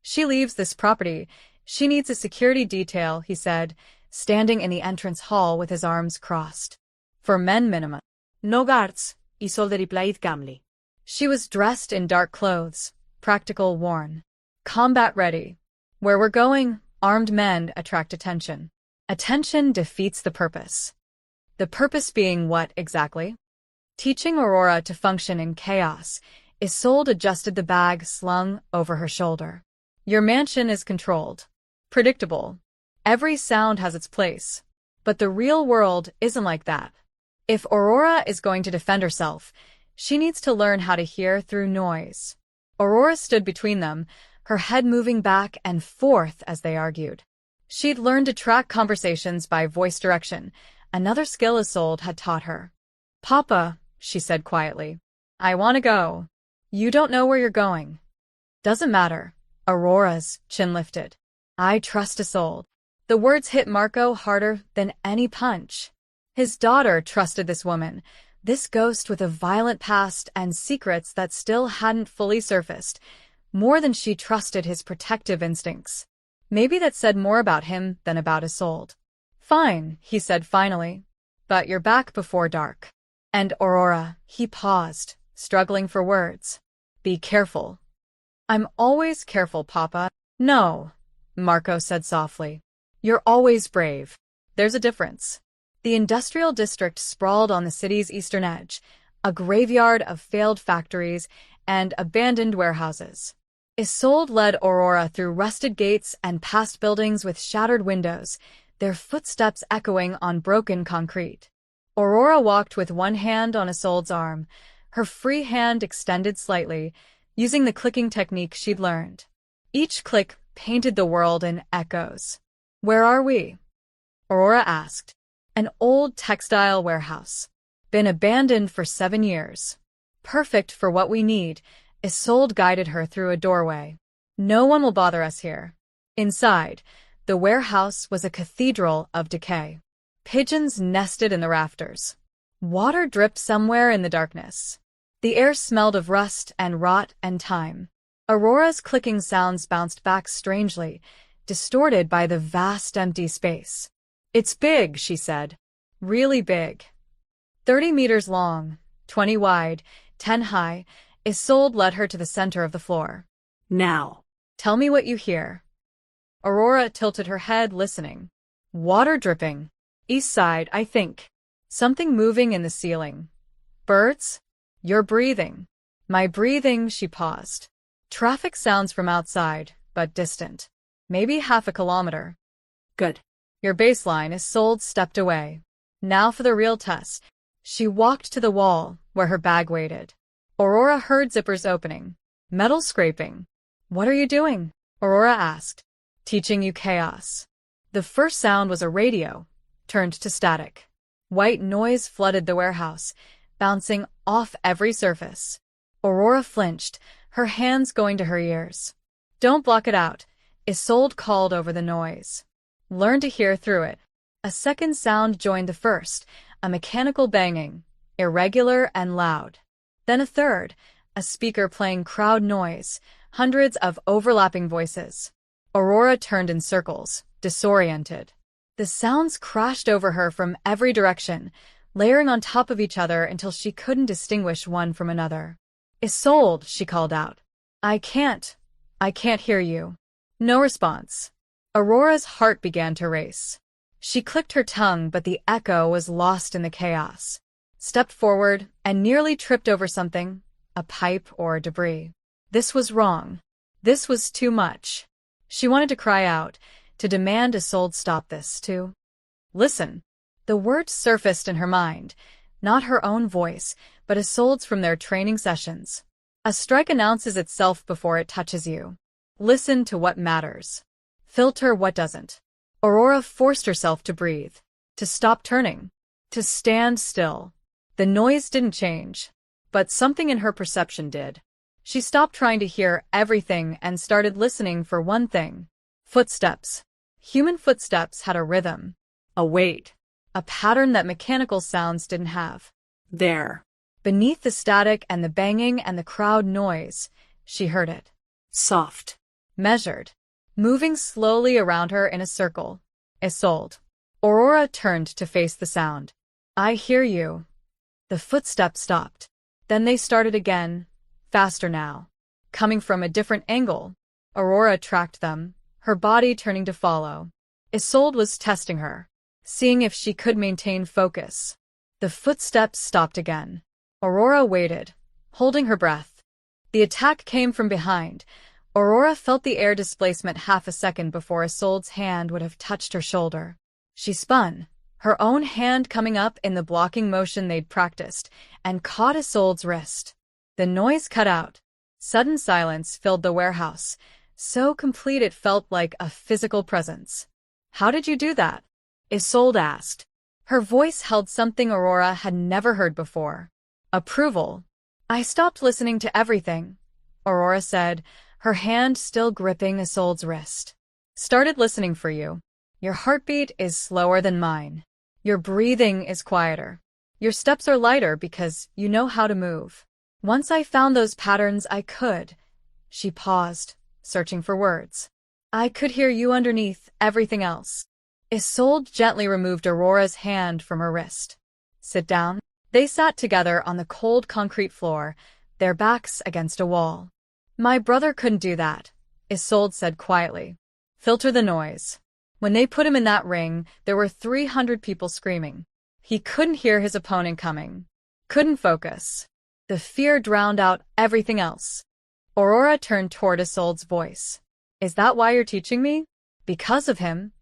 She leaves this property. She needs a security detail, he said, standing in the entrance hall with his arms crossed. For men minimum. No guards, Isolde replied calmly. She was dressed in dark clothes, practical worn. Combat ready. Where we're going, armed men attract attention. Attention defeats the purpose. The purpose being what exactly? Teaching Aurora to function in chaos, Isolde adjusted the bag slung over her shoulder. Your mansion is controlled. Predictable. Every sound has its place. But the real world isn't like that. If Aurora is going to defend herself, she needs to learn how to hear through noise. Aurora stood between them, her head moving back and forth as they argued. She'd learned to track conversations by voice direction, another skill Isolde had taught her. Papa, she said quietly, I want to go. You don't know where you're going. Doesn't matter. Aurora's chin lifted. I trust Isolde. The words hit Marco harder than any punch. His daughter trusted this woman, this ghost with a violent past and secrets that still hadn't fully surfaced, more than she trusted his protective instincts. Maybe that said more about him than about Isolde. Fine, he said finally. But you're back before dark. And Aurora, he paused, struggling for words. Be careful. I'm always careful, Papa. No, Marco said softly. You're always brave. There's a difference. The industrial district sprawled on the city's eastern edge, a graveyard of failed factories and abandoned warehouses. Isolde led Aurora through rusted gates and past buildings with shattered windows, their footsteps echoing on broken concrete. Aurora walked with one hand on Isolde's arm, her free hand extended slightly, using the clicking technique she'd learned. Each click painted the world in echoes. Where are we? Aurora asked. An old textile warehouse. Been abandoned for 7 years. Perfect for what we need, Isolde guided her through a doorway. No one will bother us here. Inside, the warehouse was a cathedral of decay. Pigeons nested in the rafters. Water dripped somewhere in the darkness. The air smelled of rust and rot and time. Aurora's clicking sounds bounced back strangely, distorted by the vast empty space. It's big, she said. Really big. 30 meters long, 20 wide, 10 high, Isolde led her to the center of the floor. Now. Tell me what you hear. Aurora tilted her head, listening. Water dripping. East side, I think. Something moving in the ceiling. Birds? You're breathing. My breathing, she paused. Traffic sounds from outside, but distant. Maybe half a kilometer. Good. Your baseline. Isolde stepped away. Now for the real test. She walked to the wall, where her bag waited. Aurora heard zippers opening. Metal scraping. What are you doing? Aurora asked. Teaching you chaos. The first sound was a radio, turned to static. White noise flooded the warehouse, bouncing off every surface. Aurora flinched, her hands going to her ears. Don't block it out, Isolde called over the noise. Learn to hear through it. A second sound joined the first, a mechanical banging, irregular and loud. Then a third, a speaker playing crowd noise, hundreds of overlapping voices. Aurora turned in circles, disoriented. The sounds crashed over her from every direction, layering on top of each other until she couldn't distinguish one from another. "Isolde," she called out. I can't hear you." No response. Aurora's heart began to race. She clicked her tongue, but the echo was lost in the chaos. Stepped forward and nearly tripped over something, a pipe or debris. This was wrong. This was too much. She wanted to cry out, to demand Isolde stop this, to listen. The words surfaced in her mind, not her own voice, but Isolde's from their training sessions. A strike announces itself before it touches you. Listen to what matters. Filter what doesn't. Aurora forced herself to breathe, to stop turning, to stand still. The noise didn't change, but something in her perception did. She stopped trying to hear everything and started listening for one thing. Footsteps. Human footsteps had a rhythm, a weight, a pattern that mechanical sounds didn't have. There. Beneath the static and the banging and the crowd noise, she heard it. Soft. Measured. Moving slowly around her in a circle. Isolde. Aurora turned to face the sound. I hear you. The footsteps stopped. Then they started again, faster now. Coming from a different angle. Aurora tracked them, her body turning to follow. Isolde was testing her, seeing if she could maintain focus. The footsteps stopped again. Aurora waited, holding her breath. The attack came from behind. Aurora felt the air displacement half a second before Isolde's hand would have touched her shoulder. She spun, her own hand coming up in the blocking motion they'd practiced, and caught Isolde's wrist. The noise cut out. Sudden silence filled the warehouse, so complete it felt like a physical presence. How did you do that? Isolde asked. Her voice held something Aurora had never heard before. Approval. I stopped listening to everything, Aurora said, her hand still gripping Isolde's wrist. Started listening for you. Your heartbeat is slower than mine. Your breathing is quieter. Your steps are lighter because you know how to move. Once I found those patterns, I could. She paused, searching for words. I could hear you underneath everything else. Isolde gently removed Aurora's hand from her wrist. Sit down. They sat together on the cold concrete floor, their backs against a wall. My brother couldn't do that, Isolde said quietly. Filter the noise. When they put him in that ring, there were 300 people screaming. He couldn't hear his opponent coming. Couldn't focus. The fear drowned out everything else. Aurora turned toward Isolde's voice. Is that why you're teaching me? Because of him?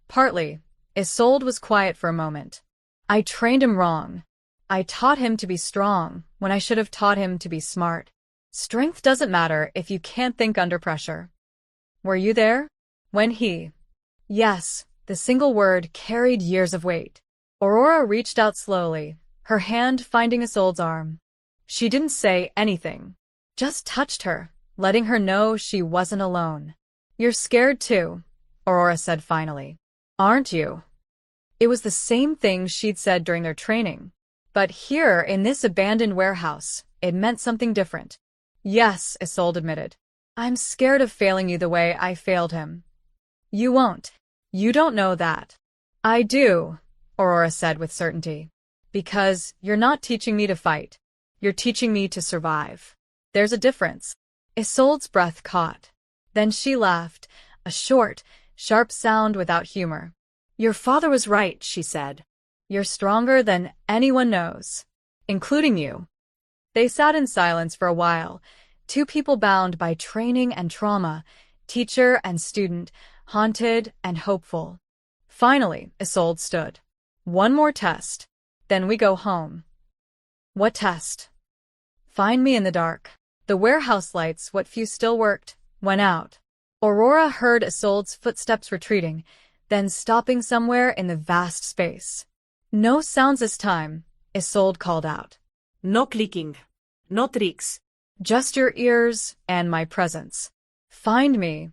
Partly. Isolde was quiet for a moment. I trained him wrong. I taught him to be strong when I should have taught him to be smart. Strength doesn't matter if you can't think under pressure. Were you there? When he... Yes, the single word carried years of weight. Aurora reached out slowly, her hand finding Isolde's arm. She didn't say anything, just touched her, letting her know she wasn't alone. You're scared too, Aurora said finally. Aren't you? It was the same thing she'd said during their training. But here, in this abandoned warehouse, it meant something different. Yes, Isolde admitted. I'm scared of failing you the way I failed him. You won't. You don't know that. I do, Aurora said with certainty. Because you're not teaching me to fight. You're teaching me to survive. There's a difference. Isolde's breath caught. Then she laughed, a short, sharp sound without humor. Your father was right, she said. You're stronger than anyone knows, including you. They sat in silence for a while, two people bound by training and trauma, teacher and student, haunted and hopeful. Finally, Isolde stood. One more test, then we go home. What test? Find me in the dark. The warehouse lights, what few still worked, went out. Aurora heard Isolde's footsteps retreating, then stopping somewhere in the vast space. No sounds this time, Isolde called out. No clicking. No tricks. Just your ears and my presence. Find me.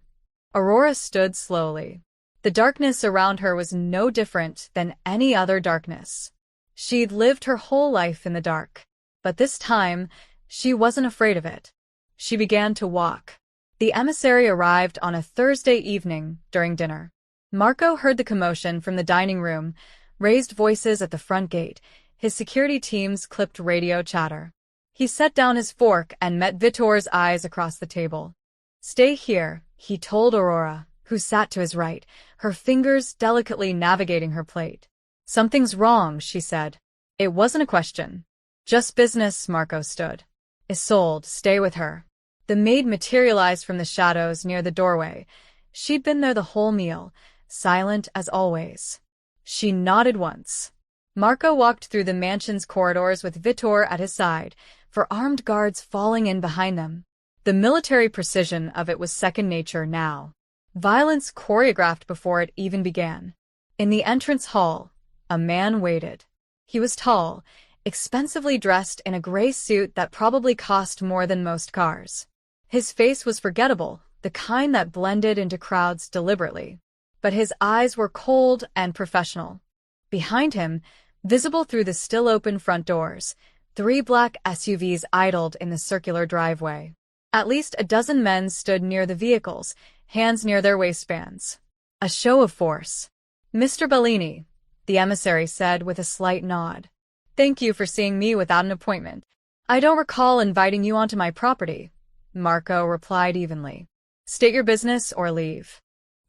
Aurora stood slowly. The darkness around her was no different than any other darkness. She'd lived her whole life in the dark. But this time, she wasn't afraid of it. She began to walk. The emissary arrived on a Thursday evening during dinner. Marco heard the commotion from the dining room, raised voices at the front gate. His security teams clipped radio chatter. He set down his fork and met Vitor's eyes across the table. "Stay here," he told Aurora, who sat to his right, her fingers delicately navigating her plate. "Something's wrong," she said. It wasn't a question. "Just business," Marco stood. "Isolde, stay with her." The maid materialized from the shadows near the doorway. She'd been there the whole meal, silent as always. She nodded once. Marco walked through the mansion's corridors with Vitor at his side, for armed guards falling in behind them. The military precision of it was second nature now. Violence choreographed before it even began. In the entrance hall, a man waited. He was tall, expensively dressed in a gray suit that probably cost more than most cars. His face was forgettable, the kind that blended into crowds deliberately. But his eyes were cold and professional. Behind him, visible through the still-open front doors, 3 black SUVs idled in the circular driveway. At least a dozen men stood near the vehicles, hands near their waistbands. A show of force. "Mr. Bellini," the emissary said with a slight nod. "Thank you for seeing me without an appointment. I don't recall inviting you onto my property," Marco replied evenly. "State your business or leave."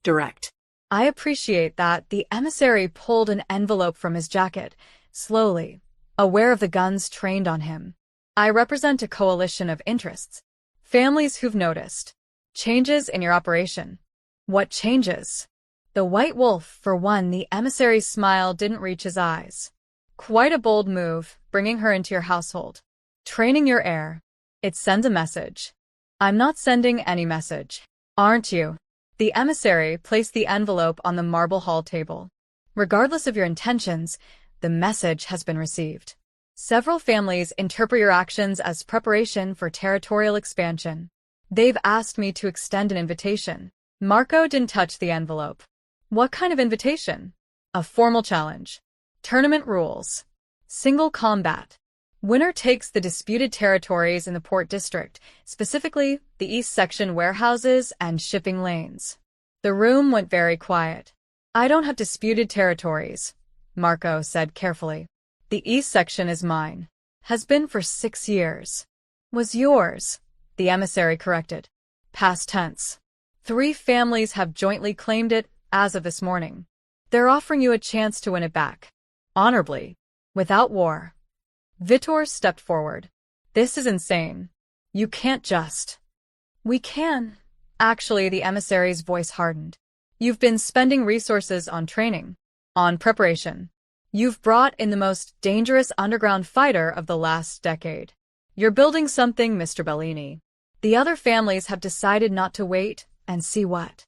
Direct. "I appreciate that." The emissary pulled an envelope from his jacket, slowly, aware of the guns trained on him. "I represent a coalition of interests. Families who've noticed changes in your operation." "What changes?" "The White Wolf, for one." The emissary's smile didn't reach his eyes. "Quite a bold move, bringing her into your household. Training your heir. It sends a message." "I'm not sending any message." "Aren't you?" The emissary placed the envelope on the marble hall table. "Regardless of your intentions, the message has been received. Several families interpret your actions as preparation for territorial expansion. They've asked me to extend an invitation." Marco didn't touch the envelope. "What kind of invitation?" "A formal challenge. Tournament rules. Single combat. Winner takes the disputed territories in the Port District, specifically the East Section warehouses and shipping lanes." The room went very quiet. "I don't have disputed territories," Marco said carefully. "The East Section is mine. Has been for 6 years." "Was yours," the emissary corrected. Past tense. 3 families have jointly claimed it as of this morning. They're offering you a chance to win it back. Honorably. Without war. Vitor stepped forward. "This is insane. You can't just." "We can." Actually, the emissary's voice hardened. "You've been spending resources on training. On preparation. You've brought in the most dangerous underground fighter of the last decade. You're building something, Mr. Bellini. The other families have decided not to wait and see what.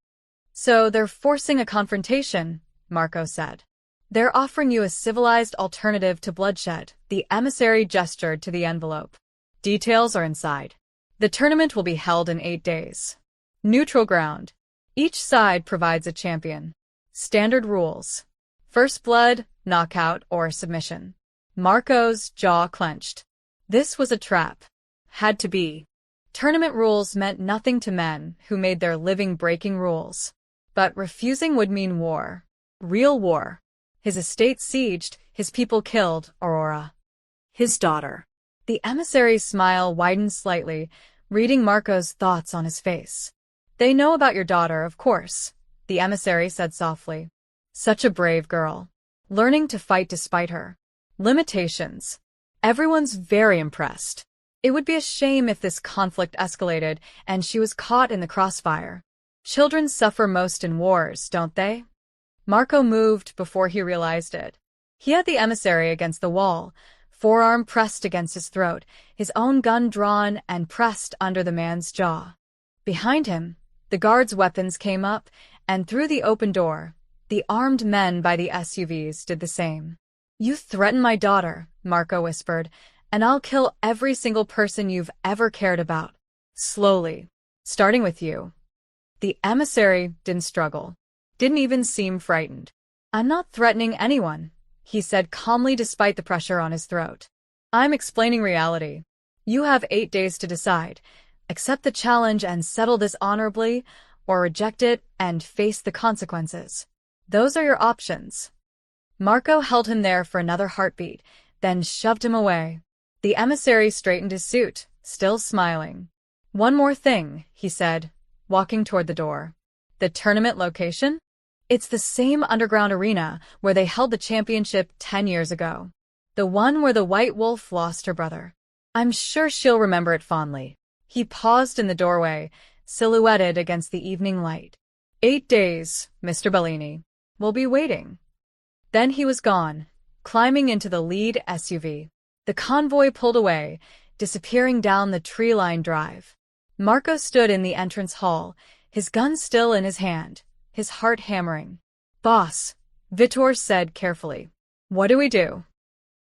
So they're forcing a confrontation," Marco said. "They're offering you a civilized alternative to bloodshed." The emissary gestured to the envelope. "Details are inside. The tournament will be held in 8 days. Neutral ground. Each side provides a champion. Standard rules. First blood, knockout, or submission." Marco's jaw clenched. This was a trap. Had to be. Tournament rules meant nothing to men who made their living breaking rules. But refusing would mean war. Real war. His estate sieged, his people killed, Aurora. His daughter. The emissary's smile widened slightly, reading Marco's thoughts on his face. "They know about your daughter, of course," the emissary said softly. "Such a brave girl. Learning to fight despite her limitations. Everyone's very impressed. It would be a shame if this conflict escalated and she was caught in the crossfire. Children suffer most in wars, don't they?" Marco moved before he realized it. He had the emissary against the wall, forearm pressed against his throat, his own gun drawn and pressed under the man's jaw. Behind him, the guards' weapons came up, and through the open door, the armed men by the SUVs did the same. "You threaten my daughter," Marco whispered, "and I'll kill every single person you've ever cared about. Slowly. Starting with you." The emissary didn't struggle. Didn't even seem frightened. "I'm not threatening anyone," he said calmly despite the pressure on his throat. I'm explaining reality. You have 8 days to decide. Accept the challenge and settle this honorably, or reject it and face the consequences. Those are your options. Marco held him there for another heartbeat, then shoved him away. The emissary straightened his suit, still smiling. One more thing, he said, walking toward the door. The tournament location? It's the same underground arena where they held the championship 10 years ago. The one where the White Wolf lost her brother. I'm sure she'll remember it fondly. He paused in the doorway, silhouetted against the evening light. 8 days, Mr. Bellini. We'll be waiting. Then he was gone, climbing into the lead SUV. The convoy pulled away, disappearing down the tree-lined drive. Marco stood in the entrance hall, his gun still in his hand, his heart hammering. Boss, Vitor said carefully. What do we do?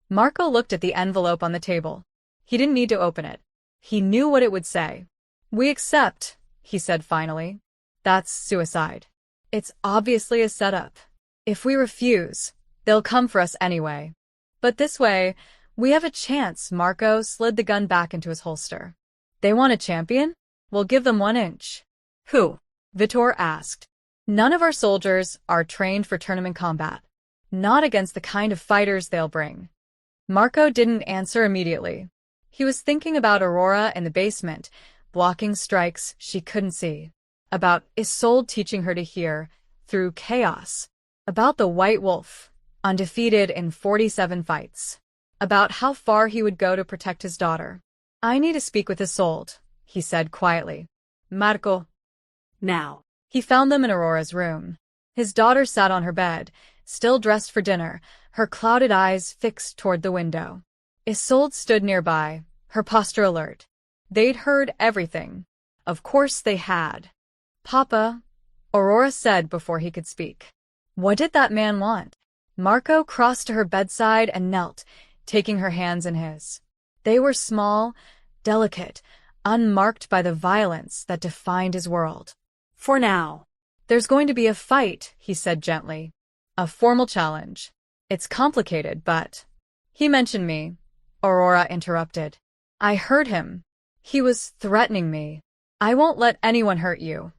Marco looked at the envelope on the table. He didn't need to open it. He knew what it would say. We accept, he said finally. That's suicide. It's obviously a setup. If we refuse, they'll come for us anyway. But this way, we have a chance. Marco slid the gun back into his holster. They want a champion? We'll give them 1 inch. Who? Vitor asked. None of our soldiers are trained for tournament combat. Not against the kind of fighters they'll bring. Marco didn't answer immediately. He was thinking about Aurora in the basement, blocking strikes she couldn't see. About Isolde teaching her to hear, through chaos. About the White Wolf, undefeated in 47 fights. About how far he would go to protect his daughter. I need to speak with Isolde, he said quietly. Marco. Now. He found them in Aurora's room. His daughter sat on her bed, still dressed for dinner, her clouded eyes fixed toward the window. Isolde stood nearby, her posture alert. They'd heard everything. Of course they had. Papa, Aurora said before he could speak. What did that man want? Marco crossed to her bedside and knelt, taking her hands in his. They were small, delicate, unmarked by the violence that defined his world. For now. There's going to be a fight, he said gently. A formal challenge. It's complicated, but... He mentioned me, Aurora interrupted. I heard him. He was threatening me. I won't let anyone hurt you.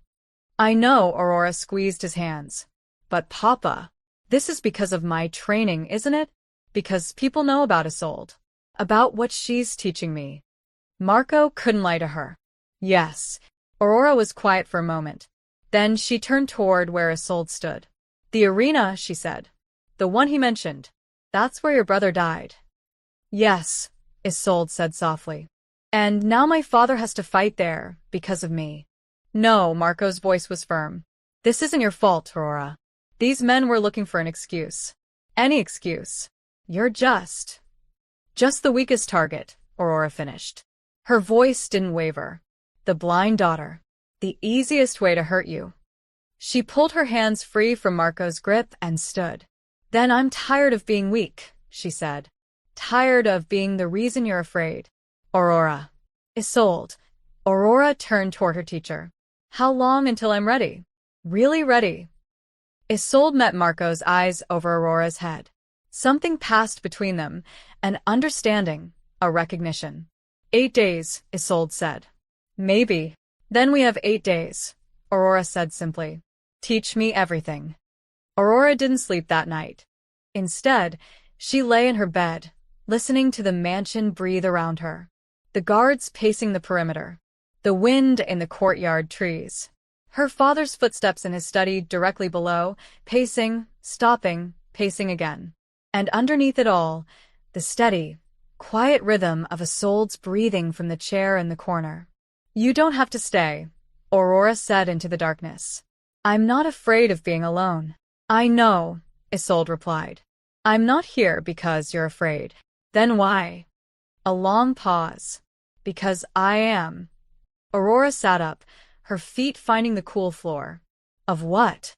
I know, Aurora squeezed his hands. But Papa, this is because of my training, isn't it? Because people know about Isolde. About what she's teaching me. Marco couldn't lie to her. Yes. Aurora was quiet for a moment. Then she turned toward where Isolde stood. The arena, she said. The one he mentioned. That's where your brother died. Yes, Isolde said softly. And now my father has to fight there, because of me. No, Marco's voice was firm. This isn't your fault, Aurora. These men were looking for an excuse. Any excuse. You're just the weakest target, Aurora finished. Her voice didn't waver. The blind daughter. The easiest way to hurt you. She pulled her hands free from Marco's grip and stood. Then I'm tired of being weak, she said. Tired of being the reason you're afraid. Aurora. Isolde. Aurora turned toward her teacher. How long until I'm ready? Really ready. Isolde met Marco's eyes over Aurora's head. Something passed between them, an understanding, a recognition. 8 days, Isolde said. Maybe. Then we have 8 days, Aurora said simply. Teach me everything. Aurora didn't sleep that night. Instead, she lay in her bed, listening to the mansion breathe around her. The guards pacing the perimeter. The wind in the courtyard trees. Her father's footsteps in his study directly below, pacing, stopping, pacing again. And underneath it all, the steady, quiet rhythm of Isolde's breathing from the chair in the corner. You don't have to stay, Aurora said into the darkness. I'm not afraid of being alone. I know, Isolde replied. I'm not here because you're afraid. Then why? A long pause. Because I am. Aurora sat up, her feet finding the cool floor. Of what?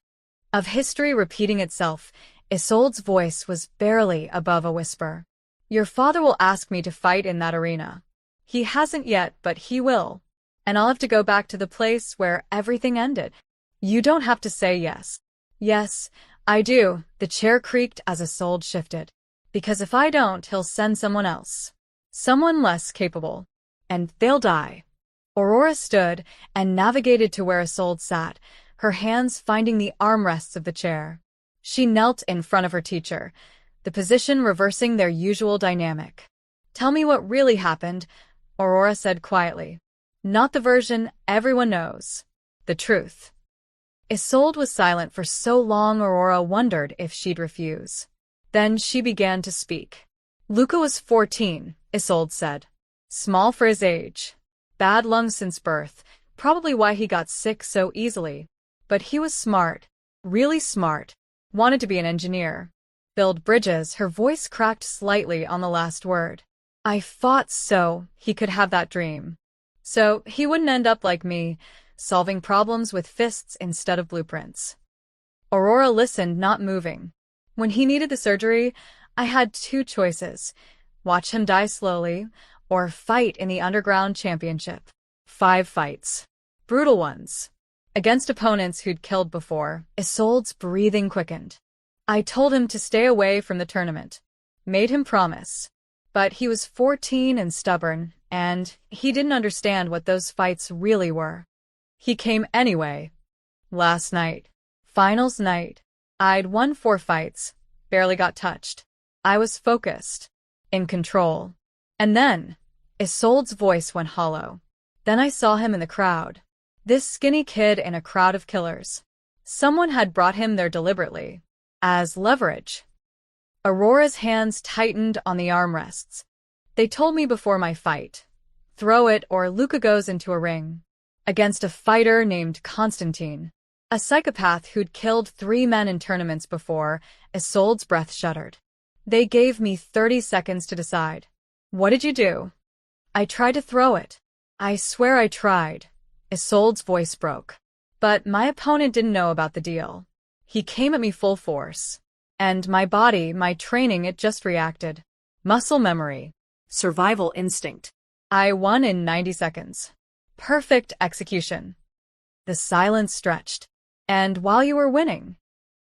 Of history repeating itself. Isolde's voice was barely above a whisper. Your father will ask me to fight in that arena. He hasn't yet, but he will. And I'll have to go back to the place where everything ended. You don't have to say yes. Yes, I do, the chair creaked as Isolde shifted. Because if I don't, he'll send someone else. Someone less capable. And they'll die. Aurora stood and navigated to where Isolde sat, her hands finding the armrests of the chair. She knelt in front of her teacher, the position reversing their usual dynamic. "Tell me what really happened," Aurora said quietly. "Not the version everyone knows. The truth." Isolde was silent for so long Aurora wondered if she'd refuse. Then she began to speak. "Luca was 14, Isolde said. Small for his age. Bad lungs since birth, probably why he got sick so easily. But he was smart, really smart, wanted to be an engineer. Build bridges." Her voice cracked slightly on the last word. "I fought so he could have that dream. So he wouldn't end up like me, solving problems with fists instead of blueprints." Aurora listened, not moving. "When he needed the surgery, I had two choices. Watch him die slowly, or fight in the underground championship. 5 fights. Brutal ones. Against opponents who'd killed before." Isolde's breathing quickened. "I told him to stay away from the tournament. Made him promise. But he was 14 and stubborn, and he didn't understand what those fights really were. He came anyway. Last night. Finals night. I'd won 4 fights, barely got touched. I was focused. In control. And then," Isolde's voice went hollow. "Then I saw him in the crowd. This skinny kid in a crowd of killers. Someone had brought him there deliberately. As leverage." Aurora's hands tightened on the armrests. "They told me before my fight. Throw it or Luca goes into a ring. Against a fighter named Constantine. A psychopath who'd killed 3 men in tournaments before." Isolde's breath shuddered. "They gave me 30 seconds to decide." "What did you do?" "I tried to throw it. I swear I tried." Isolde's voice broke. "But my opponent didn't know about the deal. He came at me full force. And my body, my training, it just reacted. Muscle memory. Survival instinct. I won in 90 seconds. Perfect execution." The silence stretched. "And while you were winning?"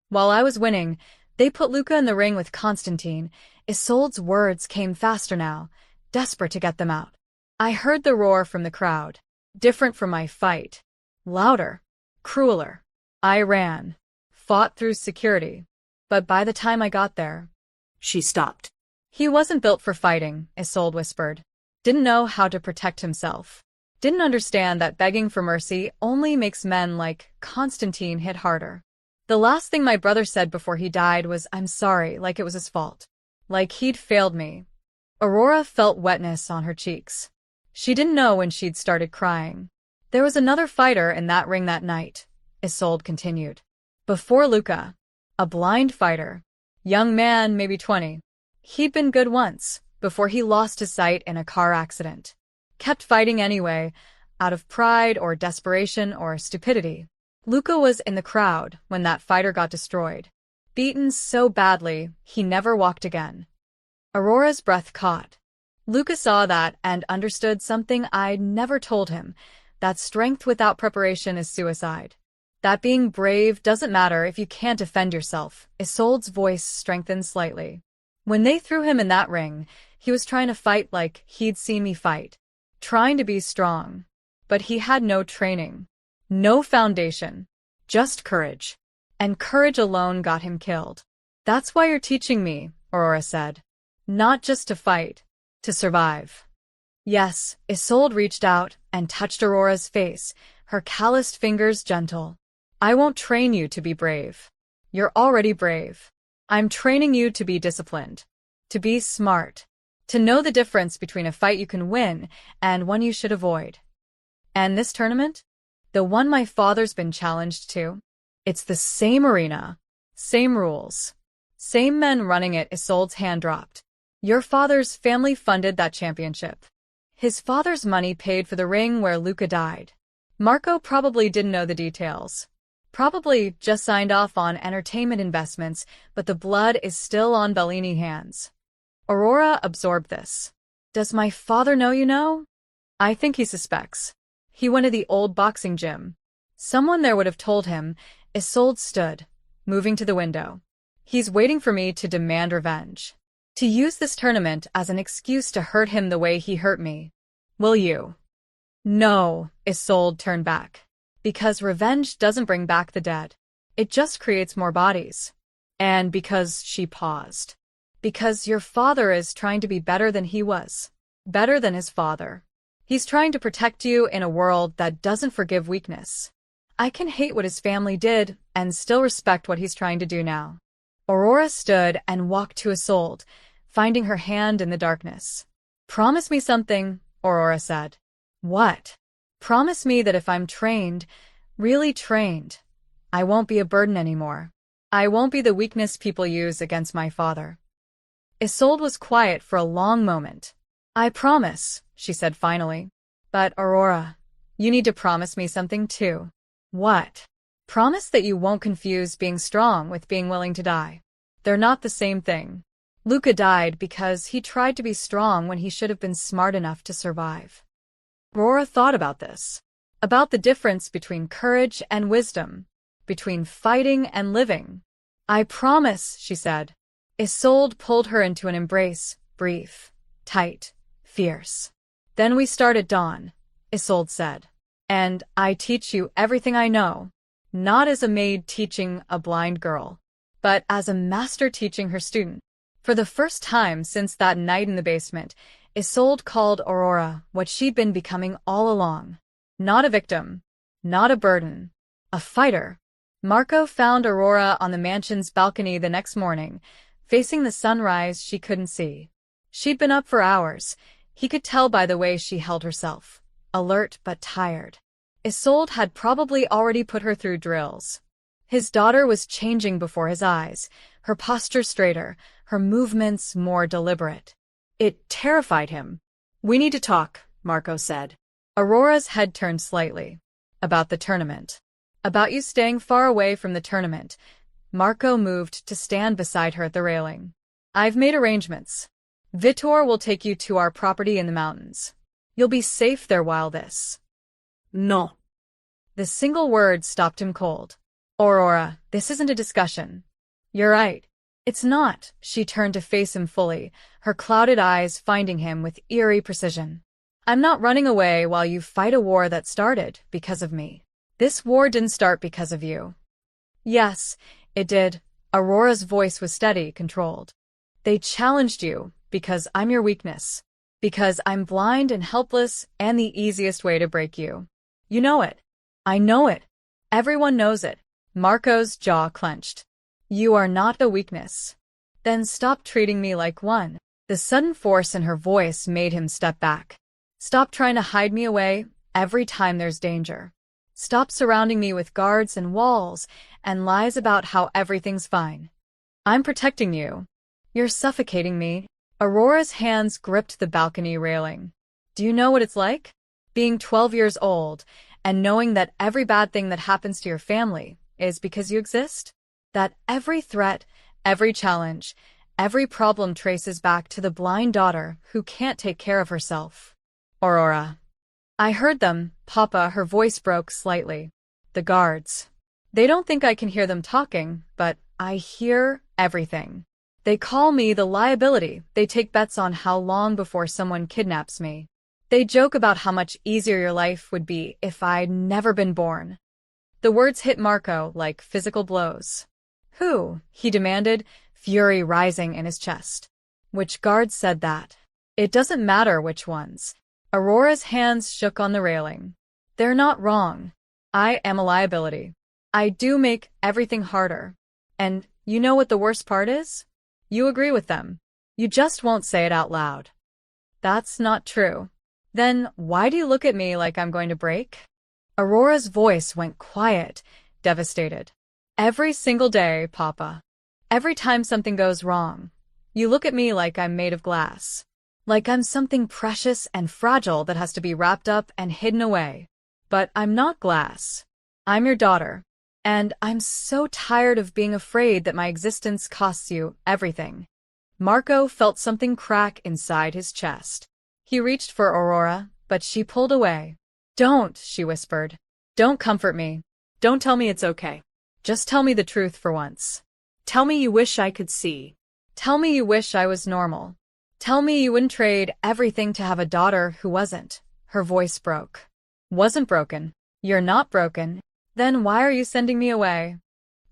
"While I was winning, they put Luca in the ring with Constantine." Isolde's words came faster now, desperate to get them out. "I heard the roar from the crowd. Different from my fight. Louder. Crueler. I ran. Fought through security. But by the time I got there..." She stopped. "He wasn't built for fighting," Isolde whispered. "Didn't know how to protect himself. Didn't understand that begging for mercy only makes men like Constantine hit harder. The last thing my brother said before he died was 'I'm sorry,' like it was his fault. Like he'd failed me." Aurora felt wetness on her cheeks. She didn't know when she'd started crying. "There was another fighter in that ring that night," Isolde continued. "Before Luca. A blind fighter. Young man, maybe 20. He'd been good once, before he lost his sight in a car accident. Kept fighting anyway, out of pride or desperation or stupidity. Luca was in the crowd when that fighter got destroyed. Beaten so badly, he never walked again." Aurora's breath caught. "Luca saw that and understood something I'd never told him, that strength without preparation is suicide. That being brave doesn't matter if you can't defend yourself." Isolde's voice strengthened slightly. "When they threw him in that ring, he was trying to fight like he'd seen me fight. Trying to be strong. But he had no training. No foundation. Just courage. And courage alone got him killed. That's why you're teaching me," Aurora said. "Not just to fight. To survive." "Yes." Isolde reached out and touched Aurora's face, her calloused fingers gentle. "I won't train you to be brave. You're already brave. I'm training you to be disciplined. To be smart. To know the difference between a fight you can win and one you should avoid. And this tournament? The one my father's been challenged to? It's the same arena. Same rules. Same men running it." Isolde's hand dropped. "Your father's family funded that championship. His father's money paid for the ring where Luca died. Marco probably didn't know the details. Probably just signed off on entertainment investments, but the blood is still on Bellini hands." Aurora absorbed this. "Does my father know you know?" "I think he suspects. He went to the old boxing gym. Someone there would have told him." Isolde stood, moving to the window. "He's waiting for me to demand revenge." To use this tournament as an excuse to hurt him the way he hurt me. Will you? No, Isolde turned back. Because revenge doesn't bring back the dead. It just creates more bodies. And because she paused. Because your father is trying to be better than he was. Better than his father. He's trying to protect you in a world that doesn't forgive weakness. I can hate what his family did and still respect what he's trying to do now. Aurora stood and walked to Isolde, finding her hand in the darkness. Promise me something, Aurora said. What? Promise me that if I'm trained, really trained, I won't be a burden anymore. I won't be the weakness people use against my father. Isolde was quiet for a long moment. I promise, she said finally. But Aurora, you need to promise me something too. What? Promise that you won't confuse being strong with being willing to die. They're not the same thing. Luca died because he tried to be strong when he should have been smart enough to survive. Aurora thought about this. About the difference between courage and wisdom. Between fighting and living. I promise, she said. Isolde pulled her into an embrace, brief, tight, fierce. Then we start at dawn, Isolde said. And I teach you everything I know. Not as a maid teaching a blind girl, but as a master teaching her student. For the first time since that night in the basement, Isolde called Aurora what she'd been becoming all along. Not a victim. Not a burden. A fighter. Marco found Aurora on the mansion's balcony the next morning, facing the sunrise she couldn't see. She'd been up for hours. He could tell by the way she held herself. Alert but tired. Isolde had probably already put her through drills. His daughter was changing before his eyes, her posture straighter, her movements more deliberate. It terrified him. We need to talk, Marco said. Aurora's head turned slightly. About the tournament. About you staying far away from the tournament. Marco moved to stand beside her at the railing. I've made arrangements. Vitor will take you to our property in the mountains. You'll be safe there while this. No. The single word stopped him cold. Aurora, this isn't a discussion. You're right. It's not. She turned to face him fully, her clouded eyes finding him with eerie precision. I'm not running away while you fight a war that started because of me. This war didn't start because of you. Yes, it did. Aurora's voice was steady, controlled. They challenged you because I'm your weakness. Because I'm blind and helpless and the easiest way to break you. You know it. I know it. Everyone knows it. Marco's jaw clenched. You are not the weakness. Then stop treating me like one. The sudden force in her voice made him step back. Stop trying to hide me away every time there's danger. Stop surrounding me with guards and walls and lies about how everything's fine. I'm protecting you. You're suffocating me. Aurora's hands gripped the balcony railing. Do you know what it's like? Being 12 years old and knowing that every bad thing that happens to your family is because you exist? That every threat, every challenge, every problem traces back to the blind daughter who can't take care of herself. Aurora. I heard them, Papa, her voice broke slightly. The guards. They don't think I can hear them talking, but I hear everything. They call me the liability. They take bets on how long before someone kidnaps me. They joke about how much easier your life would be if I'd never been born. The words hit Marco like physical blows. Who? He demanded, fury rising in his chest. Which guard said that? It doesn't matter which ones. Aurora's hands shook on the railing. They're not wrong. I am a liability. I do make everything harder. And you know what the worst part is? You agree with them. You just won't say it out loud. That's not true. Then why do you look at me like I'm going to break? Aurora's voice went quiet, devastated. Every single day, Papa. Every time something goes wrong, you look at me like I'm made of glass. Like I'm something precious and fragile that has to be wrapped up and hidden away. But I'm not glass. I'm your daughter. And I'm so tired of being afraid that my existence costs you everything. Marco felt something crack inside his chest. He reached for Aurora, but she pulled away. Don't, she whispered. Don't comfort me. Don't tell me it's okay. Just tell me the truth for once. Tell me you wish I could see. Tell me you wish I was normal. Tell me you wouldn't trade everything to have a daughter who wasn't. Her voice broke. Wasn't broken. You're not broken. Then why are you sending me away?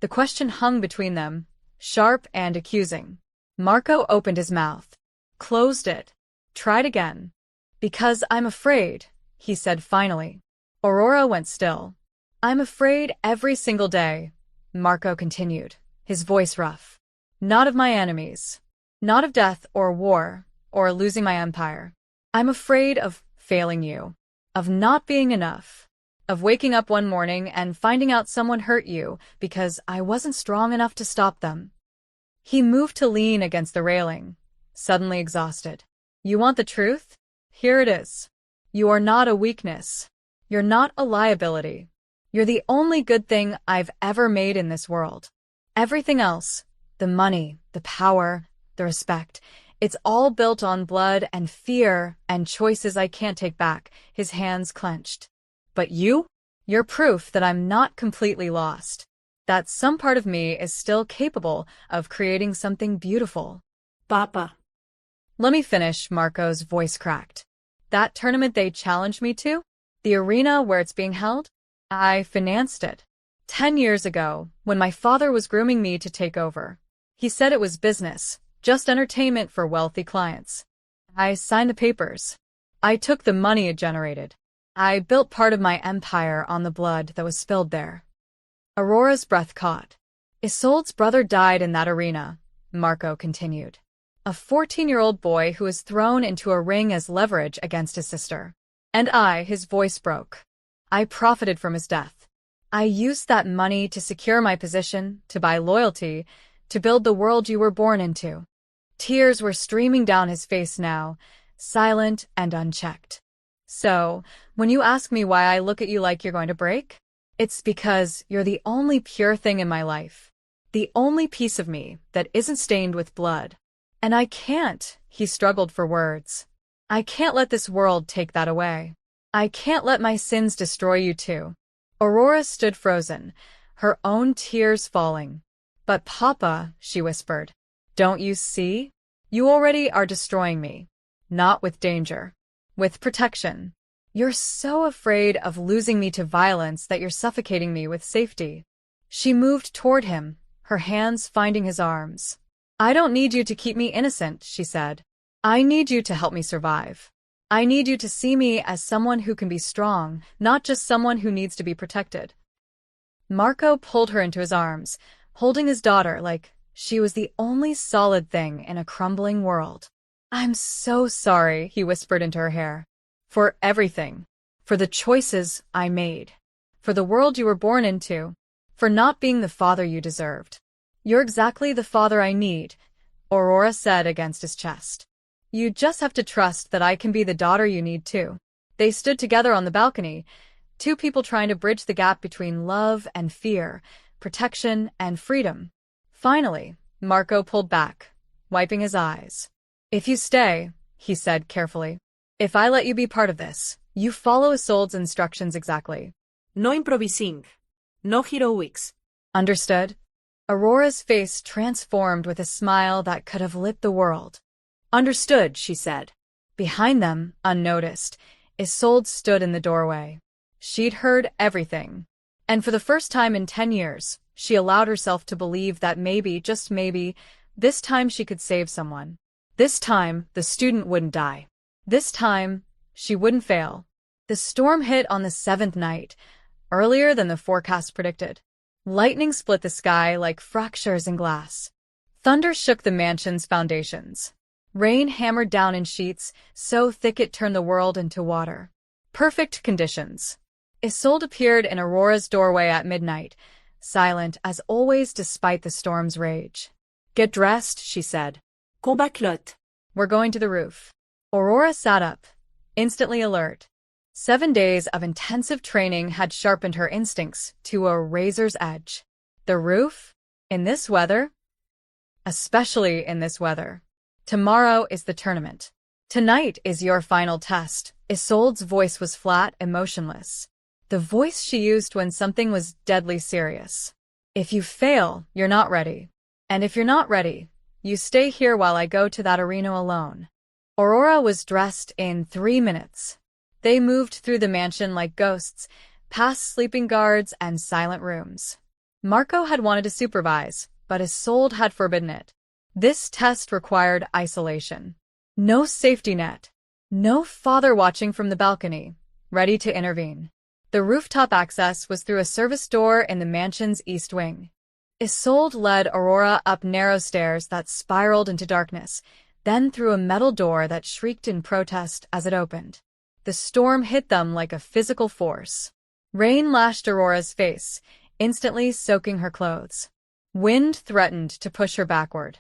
The question hung between them, sharp and accusing. Marco opened his mouth, closed it, tried again. Because I'm afraid, he said finally. Aurora went still. I'm afraid every single day, Marco continued, his voice rough. Not of my enemies. Not of death or war, or losing my empire. I'm afraid of failing you, of not being enough, of waking up one morning and finding out someone hurt you because I wasn't strong enough to stop them. He moved to lean against the railing, suddenly exhausted. You want the truth? Here it is. You are not a weakness. You're not a liability. You're the only good thing I've ever made in this world. Everything else, the money, the power, the respect, it's all built on blood and fear and choices I can't take back. His hands clenched. But you're proof that I'm not completely lost. That some part of me is still capable of creating something beautiful. Papa. Let me finish, Marco's voice cracked. That tournament they challenged me to? The arena where it's being held? I financed it. 10 years ago, when my father was grooming me to take over. He said it was business, just entertainment for wealthy clients. I signed the papers. I took the money it generated. I built part of my empire on the blood that was spilled there. Aurora's breath caught. Isolde's brother died in that arena, Marco continued. A 14-year-old boy who was thrown into a ring as leverage against his sister. And his voice broke. I profited from his death. I used that money to secure my position, to buy loyalty, to build the world you were born into. Tears were streaming down his face now, silent and unchecked. So, when you ask me why I look at you like you're going to break, it's because you're the only pure thing in my life. The only piece of me that isn't stained with blood. And I can't, he struggled for words. I can't let this world take that away. I can't let my sins destroy you too. Aurora stood frozen, her own tears falling. But Papa, she whispered, don't you see? You already are destroying me. Not with danger. With protection. You're so afraid of losing me to violence that you're suffocating me with safety. She moved toward him, her hands finding his arms. I don't need you to keep me innocent, she said. I need you to help me survive. I need you to see me as someone who can be strong, not just someone who needs to be protected. Marco pulled her into his arms, holding his daughter like she was the only solid thing in a crumbling world. I'm so sorry, he whispered into her hair. For everything. For the choices I made. For the world you were born into. For not being the father you deserved. You're exactly the father I need, Aurora said against his chest. You just have to trust that I can be the daughter you need too. They stood together on the balcony, two people trying to bridge the gap between love and fear, protection and freedom. Finally, Marco pulled back, wiping his eyes. If you stay, he said carefully. If I let you be part of this, you follow Isolde's instructions exactly. No improvising. No heroics. Understood? Aurora's face transformed with a smile that could have lit the world. Understood, she said. Behind them, unnoticed, Isolde stood in the doorway. She'd heard everything. And for the first time in 10 years, she allowed herself to believe that maybe, just maybe, this time she could save someone. This time, the student wouldn't die. This time, she wouldn't fail. The storm hit on the 7th night, earlier than the forecast predicted. Lightning split the sky like fractures in glass. Thunder shook the mansion's foundations. Rain hammered down in sheets, so thick it turned the world into water. Perfect conditions. Isolde appeared in Aurora's doorway at midnight, silent as always despite the storm's rage. Get dressed, she said. Combat clotte. We're going to the roof. Aurora sat up, instantly alert. 7 days of intensive training had sharpened her instincts to a razor's edge. The roof? In this weather? Especially in this weather. Tomorrow is the tournament. Tonight is your final test. Isolde's voice was flat, emotionless. The voice she used when something was deadly serious. If you fail, you're not ready. And if you're not ready, You stay here while I go to that arena alone. Aurora was dressed in 3 minutes. They moved through the mansion like ghosts, past sleeping guards and silent rooms. Marco had wanted to supervise, but Isolde had forbidden it. This test required isolation. No safety net. No father watching from the balcony, ready to intervene. The rooftop access was through a service door in the mansion's east wing. Isolde led Aurora up narrow stairs that spiraled into darkness, then through a metal door that shrieked in protest as it opened. The storm hit them like a physical force. Rain lashed Aurora's face, instantly soaking her clothes. Wind threatened to push her backward.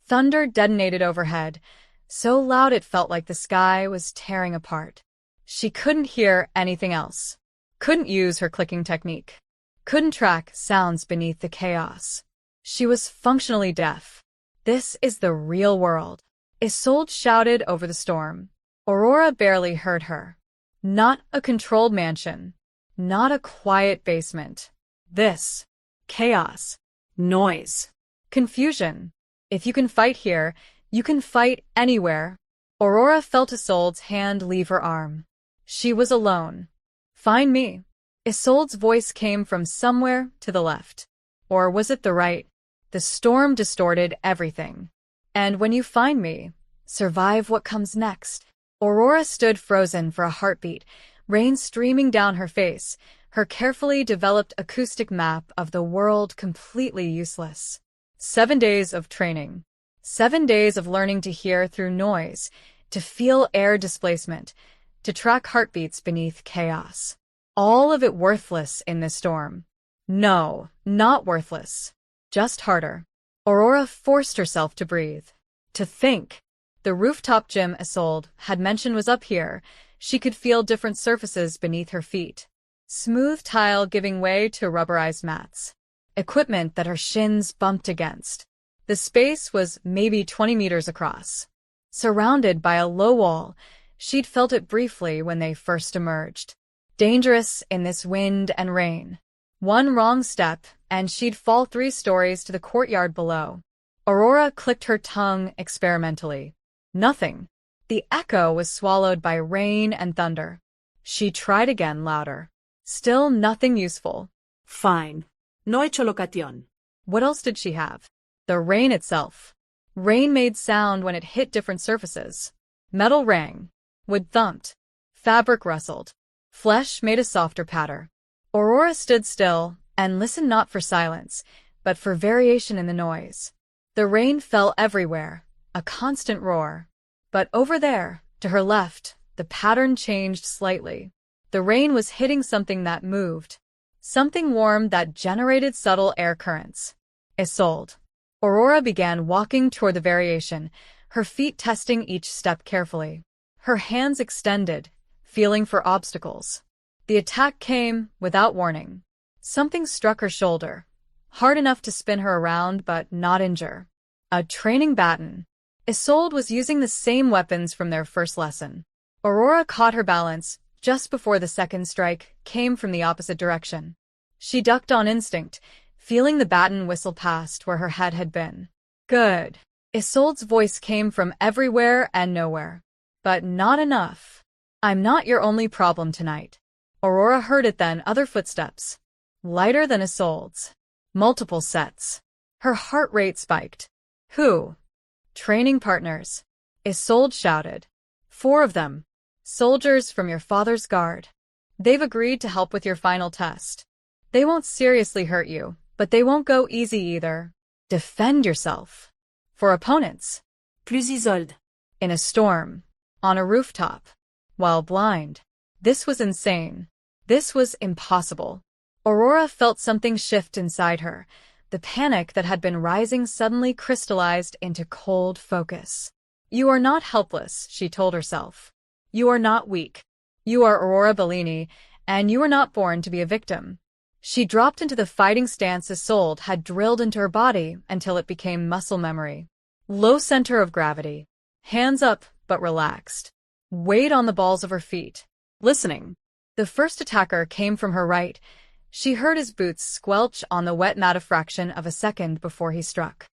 Thunder detonated overhead, so loud it felt like the sky was tearing apart. She couldn't hear anything else. Couldn't use her clicking technique. Couldn't track sounds beneath the chaos. She was functionally deaf. This is the real world. Isolde shouted over the storm. Aurora barely heard her. Not a controlled mansion. Not a quiet basement. This. Chaos. Noise. Confusion. If you can fight here, you can fight anywhere. Aurora felt Isolde's hand leave her arm. She was alone. Find me. Isolde's voice came from somewhere to the left. Or was it the right? The storm distorted everything. And when you find me, survive what comes next. Aurora stood frozen for a heartbeat, rain streaming down her face, her carefully developed acoustic map of the world completely useless. 7 days of training. 7 days of learning to hear through noise, to feel air displacement, to track heartbeats beneath chaos. All of it worthless in this storm. No, not worthless. Just harder. Aurora forced herself to breathe. To think. The rooftop gym Isolde had mentioned was up here. She could feel different surfaces beneath her feet. Smooth tile giving way to rubberized mats. Equipment that her shins bumped against. The space was maybe 20 meters across. Surrounded by a low wall, she'd felt it briefly when they first emerged. Dangerous in this wind and rain. One wrong step, and she'd fall 3 stories to the courtyard below. Aurora clicked her tongue experimentally. Nothing. The echo was swallowed by rain and thunder. She tried again louder. Still nothing useful. Fine. No echolocation. What else did she have? The rain itself. Rain made sound when it hit different surfaces. Metal rang. Wood thumped. Fabric rustled. Flesh made a softer patter. Aurora stood still and listened not for silence, but for variation in the noise. The rain fell everywhere, a constant roar. But over there, to her left, the pattern changed slightly. The rain was hitting something that moved. Something warm that generated subtle air currents. Isolde. Aurora began walking toward the variation, her feet testing each step carefully. Her hands extended, feeling for obstacles. The attack came without warning. Something struck her shoulder, hard enough to spin her around but not injure. A training baton. Isolde was using the same weapons from their first lesson. Aurora caught her balance just before the second strike came from the opposite direction. She ducked on instinct, feeling the baton whistle past where her head had been. Good. Isolde's voice came from everywhere and nowhere. But not enough. I'm not your only problem tonight. Aurora heard it then, other footsteps. Lighter than Isolde's. Multiple sets. Her heart rate spiked. Who? Training partners. Isolde shouted. 4 of them. Soldiers from your father's guard. They've agreed to help with your final test. They won't seriously hurt you, but they won't go easy either. Defend yourself. For opponents. Plus Isolde. In a storm. On a rooftop. While blind. This was insane. This was impossible. Aurora felt something shift inside her. The panic that had been rising suddenly crystallized into cold focus. You are not helpless, she told herself. You are not weak. You are Aurora Bellini, and you are not born to be a victim. She dropped into the fighting stance Isolde had drilled into her body until it became muscle memory. Low center of gravity. Hands up, but relaxed. Weight on the balls of her feet. Listening. The first attacker came from her right. She heard his boots squelch on the wet mat a fraction of a second before he struck.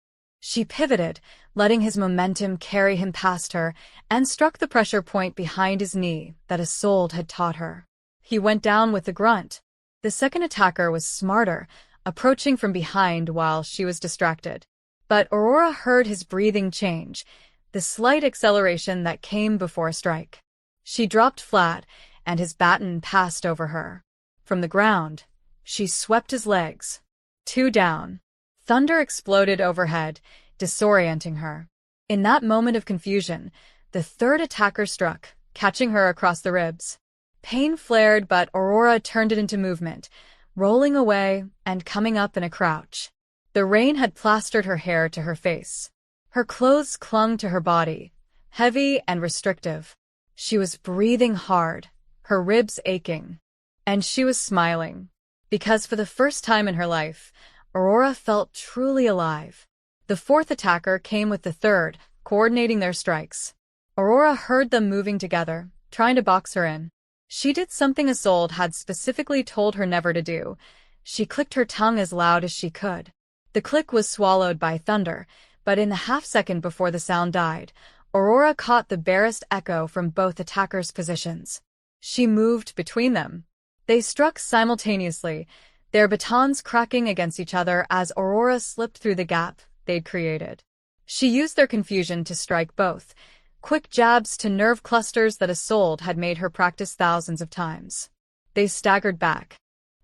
She pivoted, letting his momentum carry him past her, and struck the pressure point behind his knee that Isolde had taught her. He went down with a grunt. The second attacker was smarter, approaching from behind while she was distracted. But Aurora heard his breathing change, the slight acceleration that came before a strike. She dropped flat, and his baton passed over her. From the ground, she swept his legs. 2 down. Thunder exploded overhead, disorienting her. In that moment of confusion, the third attacker struck, catching her across the ribs. Pain flared, but Aurora turned it into movement, rolling away and coming up in a crouch. The rain had plastered her hair to her face. Her clothes clung to her body, heavy and restrictive. She was breathing hard, her ribs aching. And she was smiling, because for the first time in her life, Aurora felt truly alive. The fourth attacker came with the third, coordinating their strikes. Aurora heard them moving together, trying to box her in. She did something Isolde had specifically told her never to do. She clicked her tongue as loud as she could. The click was swallowed by thunder, but in the half-second before the sound died, Aurora caught the barest echo from both attackers' positions. She moved between them. They struck simultaneously, their batons cracking against each other as Aurora slipped through the gap they'd created. She used their confusion to strike both, quick jabs to nerve clusters that Isolde had made her practice thousands of times. They staggered back.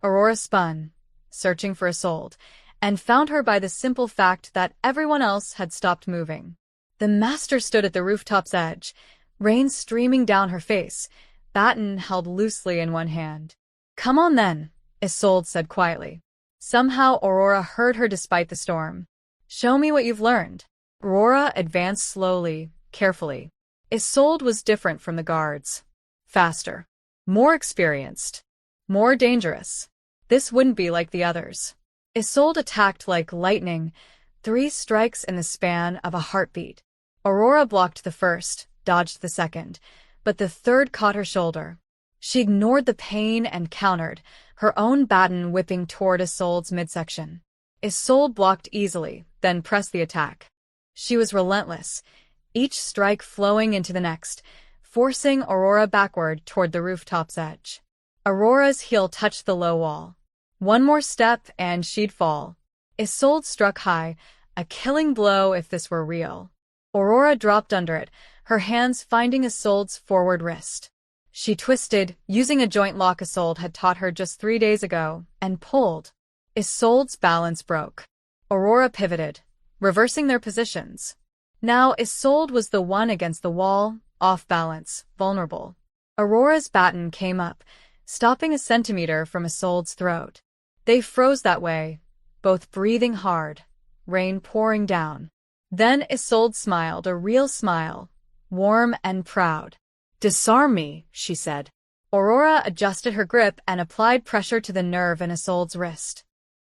Aurora spun, searching for Isolde, and found her by the simple fact that everyone else had stopped moving. The master stood at the rooftop's edge, rain streaming down her face, baton held loosely in one hand. "Come on then," Isolde said quietly. Somehow Aurora heard her despite the storm. "Show me what you've learned." Aurora advanced slowly, carefully. Isolde was different from the guards. Faster. More experienced. More dangerous. This wouldn't be like the others. Isolde attacked like lightning, 3 strikes in the span of a heartbeat. Aurora blocked the first, dodged the second, but the third caught her shoulder. She ignored the pain and countered, her own baton whipping toward Isolde's midsection. Isolde blocked easily, then pressed the attack. She was relentless, each strike flowing into the next, forcing Aurora backward toward the rooftop's edge. Aurora's heel touched the low wall. One more step and she'd fall. Isolde struck high, a killing blow if this were real. Aurora dropped under it, her hands finding Isolde's forward wrist. She twisted, using a joint lock Isolde had taught her just 3 days ago, and pulled. Isolde's balance broke. Aurora pivoted, reversing their positions. Now Isolde was the one against the wall, off balance, vulnerable. Aurora's baton came up, stopping a centimeter from Isolde's throat. They froze that way, both breathing hard, rain pouring down. Then Isolde smiled, a real smile, warm and proud. "Disarm me," she said. Aurora adjusted her grip and applied pressure to the nerve in Isolde's wrist.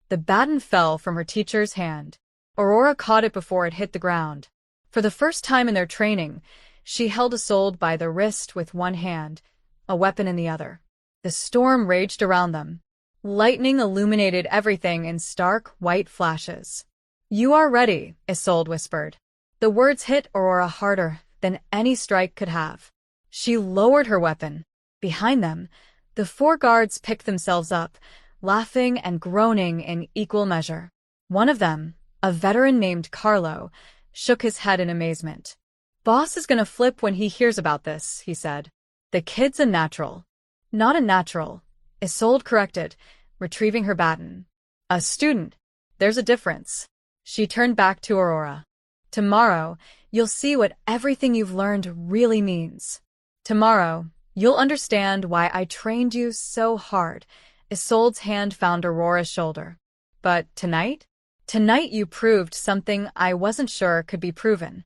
The baton fell from her teacher's hand. Aurora caught it before it hit the ground. For the first time in their training, she held Isolde by the wrist with one hand, a weapon in the other. The storm raged around them. Lightning illuminated everything in stark, white flashes. "You are ready," Isolde whispered. The words hit Aurora harder than any strike could have. She lowered her weapon. Behind them, the 4 guards picked themselves up, laughing and groaning in equal measure. One of them, a veteran named Carlo, shook his head in amazement. "Boss is gonna flip when he hears about this," he said. "The kid's a natural." "Not a natural," Isolde corrected, retrieving her baton. "A student. There's a difference." She turned back to Aurora. "Tomorrow, you'll see what everything you've learned really means. Tomorrow, you'll understand why I trained you so hard." Isolde's hand found Aurora's shoulder. "But tonight? Tonight you proved something I wasn't sure could be proven."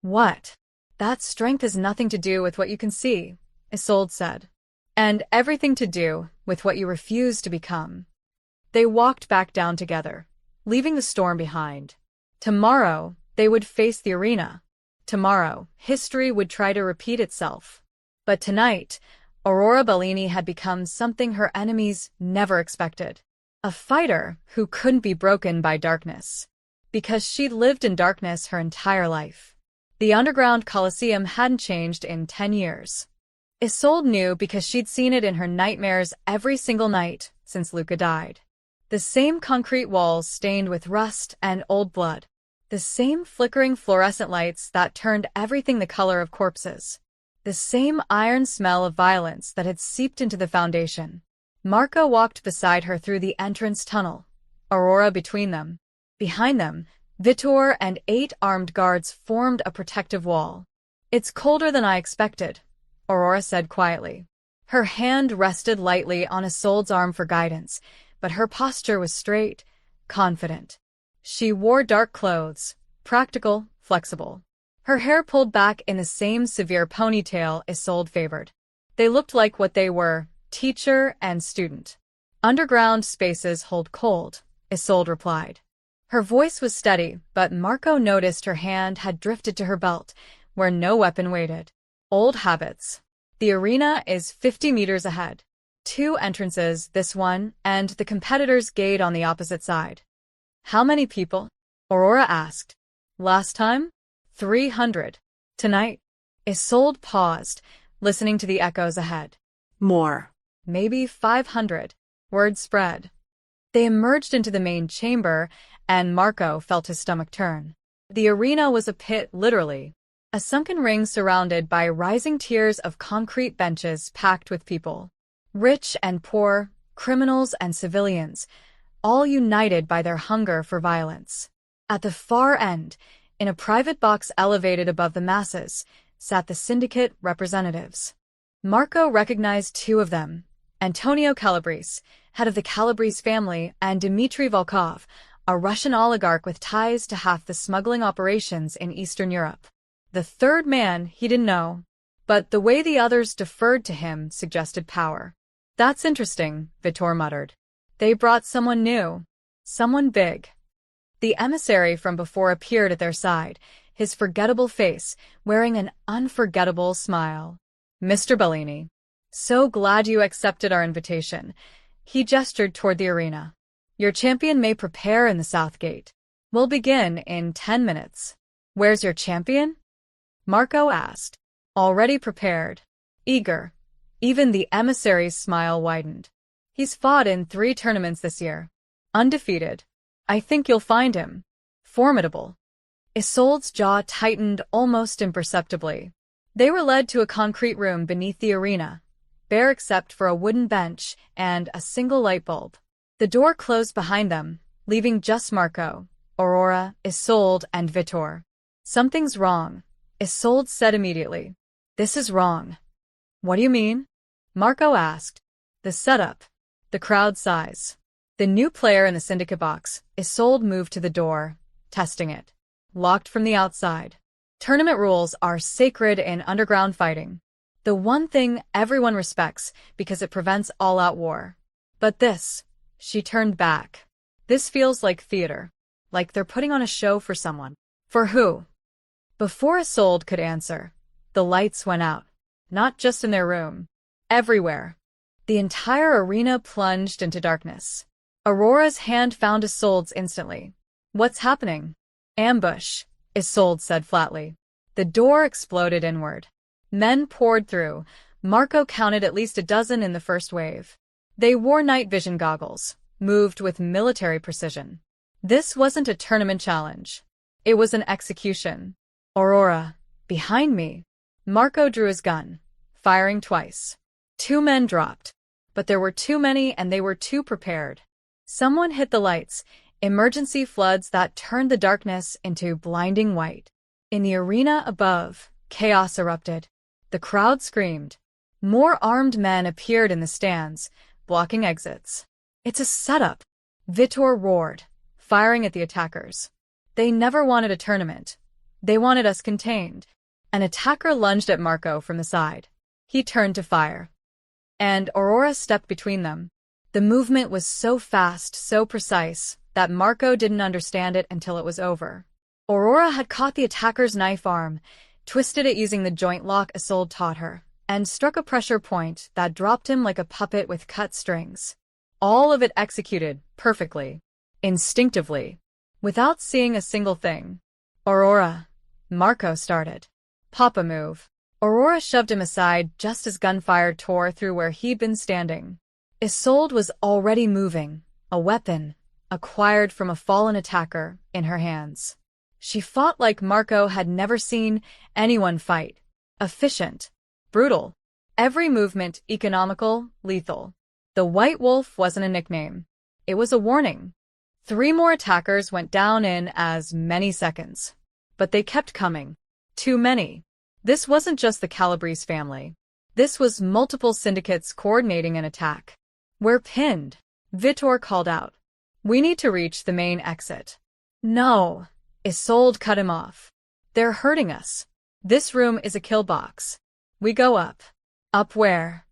"What?" "That strength has nothing to do with what you can see," Isolde said. "And everything to do with what you refuse to become." They walked back down together, leaving the storm behind. Tomorrow, they would face the arena. Tomorrow, history would try to repeat itself. But tonight, Aurora Bellini had become something her enemies never expected. A fighter who couldn't be broken by darkness. Because she'd lived in darkness her entire life. The underground Colosseum hadn't changed in 10 years. Isolde knew because she'd seen it in her nightmares every single night since Luca died. The same concrete walls stained with rust and old blood. The same flickering fluorescent lights that turned everything the color of corpses. The same iron smell of violence that had seeped into the foundation. Marco walked beside her through the entrance tunnel, Aurora between them. Behind them, Vittor and 8 armed guards formed a protective wall. "It's colder than I expected," Aurora said quietly. Her hand rested lightly on Isolde's arm for guidance, but her posture was straight, confident. She wore dark clothes, practical, flexible. Her hair pulled back in the same severe ponytail Isolde favored. They looked like what they were, teacher and student. "Underground spaces hold cold," Isolde replied. Her voice was steady, but Marco noticed her hand had drifted to her belt, where no weapon waited. "Old habits. The arena is 50 meters ahead. 2 entrances, this one, and the competitor's gate on the opposite side." "How many people?" Aurora asked. "Last time? 300. Tonight?" Isolde paused, listening to the echoes ahead. "More. "Maybe 500. Word spread." They emerged into the main chamber, and Marco felt his stomach turn. The arena was a pit, literally. A sunken ring surrounded by rising tiers of concrete benches packed with people. Rich and poor, criminals and civilians, all united by their hunger for violence. At the far end, in a private box elevated above the masses, sat the syndicate representatives. Marco recognized 2 of them, Antonio Calabrese, head of the Calabrese family, and Dmitry Volkov, a Russian oligarch with ties to half the smuggling operations in Eastern Europe. The third man he didn't know, but the way the others deferred to him suggested power. "That's interesting," Vittor muttered. "They brought someone new. Someone big." The emissary from before appeared at their side, his forgettable face wearing an unforgettable smile. "Mr. Bellini. So glad you accepted our invitation." He gestured toward the arena. "Your champion may prepare in the South Gate. We'll begin in 10 minutes. "Where's your champion?" Marco asked. "Already prepared. Eager." Even the emissary's smile widened. "He's fought in 3 tournaments this year. Undefeated. I think you'll find him formidable." Isolde's jaw tightened almost imperceptibly. They were led to a concrete room beneath the arena, bare except for a wooden bench and a single light bulb. The door closed behind them, leaving just Marco, Aurora, Isolde, and Vittor. "Something's wrong," Isolde said immediately. "This is wrong." "What do you mean?" Marco asked. "The setup. The crowd size. The new player in the syndicate box." Isolde moved to the door, testing it. "Locked from the outside. Tournament rules are sacred in underground fighting. The one thing everyone respects because it prevents all-out war. But this," she turned back. "This feels like theater. Like they're putting on a show for someone." "For who?" Before Isolde could answer, the lights went out. Not just in their room. Everywhere. The entire arena plunged into darkness. Aurora's hand found Isolde's instantly. "What's happening?" "Ambush," Isolde said flatly. The door exploded inward. Men poured through. Marco counted at least a dozen in the first wave. They wore night vision goggles, moved with military precision. This wasn't a tournament challenge. It was an execution. "Aurora, behind me." Marco drew his gun, firing twice. 2 men dropped. But there were too many and they were too prepared. Someone hit the lights, emergency floods that turned the darkness into blinding white. In the arena above, chaos erupted. The crowd screamed. More armed men appeared in the stands, blocking exits. "It's a setup," Vittor roared, firing at the attackers. "They never wanted a tournament. They wanted us contained." An attacker lunged at Marco from the side. He turned to fire. And Aurora stepped between them. The movement was so fast, so precise, that Marco didn't understand it until it was over. Aurora had caught the attacker's knife arm, twisted it using the joint lock Isolde taught her, and struck a pressure point that dropped him like a puppet with cut strings. All of it executed perfectly, instinctively. without seeing a single thing. Aurora, Marco started. Papa, move. Aurora shoved him aside just as gunfire tore through where he'd been standing. Isolde was already moving, a weapon, acquired from a fallen attacker, in her hands. She fought like Marco had never seen anyone fight. Efficient, brutal, every movement economical, lethal. The White Wolf wasn't a nickname. It was a warning. 3 more attackers went down in as many seconds. But they kept coming. Too many. This wasn't just the Calabrese family. This was multiple syndicates coordinating an attack. We're pinned, Vitor called out. We need to reach the main exit. No, Isolde cut him off. They're hurting us. This room is a kill box. We go up. Up where?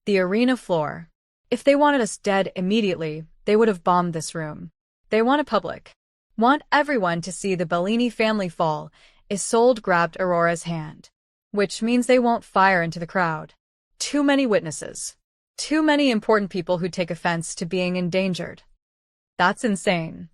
The arena floor. If they wanted us dead immediately, they would have bombed this room. They want a public. Want everyone to see the Bellini family fall. Isolde grabbed Aurora's hand. Which means they won't fire into the crowd. Too many witnesses. Too many important people who take offense to being endangered. That's insane.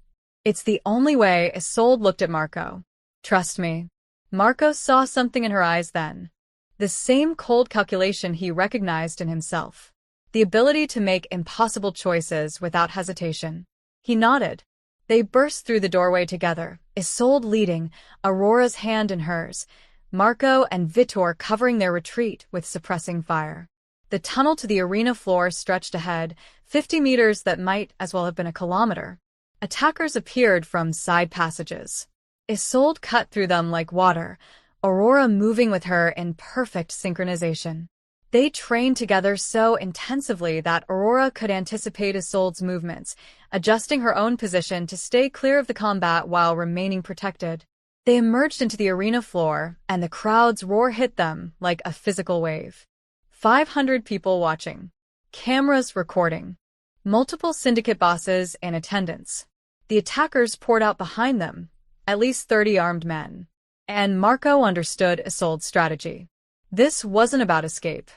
It's the only way. Isolde looked at Marco. Trust me. Marco saw something in her eyes then. The same cold calculation he recognized in himself. The ability to make impossible choices without hesitation. He nodded. They burst through the doorway together, Isolde leading, Aurora's hand in hers, Marco and Vitor covering their retreat with suppressing fire. The tunnel to the arena floor stretched ahead, 50 meters that might as well have been a kilometer. Attackers appeared from side passages. Isolde cut through them like water, Aurora moving with her in perfect synchronization. They trained together so intensively that Aurora could anticipate Isolde's movements, adjusting her own position to stay clear of the combat while remaining protected. They emerged into the arena floor, and the crowd's roar hit them like a physical wave. 500 people watching. Cameras recording. Multiple syndicate bosses in attendance. The attackers poured out behind them, at least 30 armed men. And Marco understood Isolde's strategy. This wasn't about escape.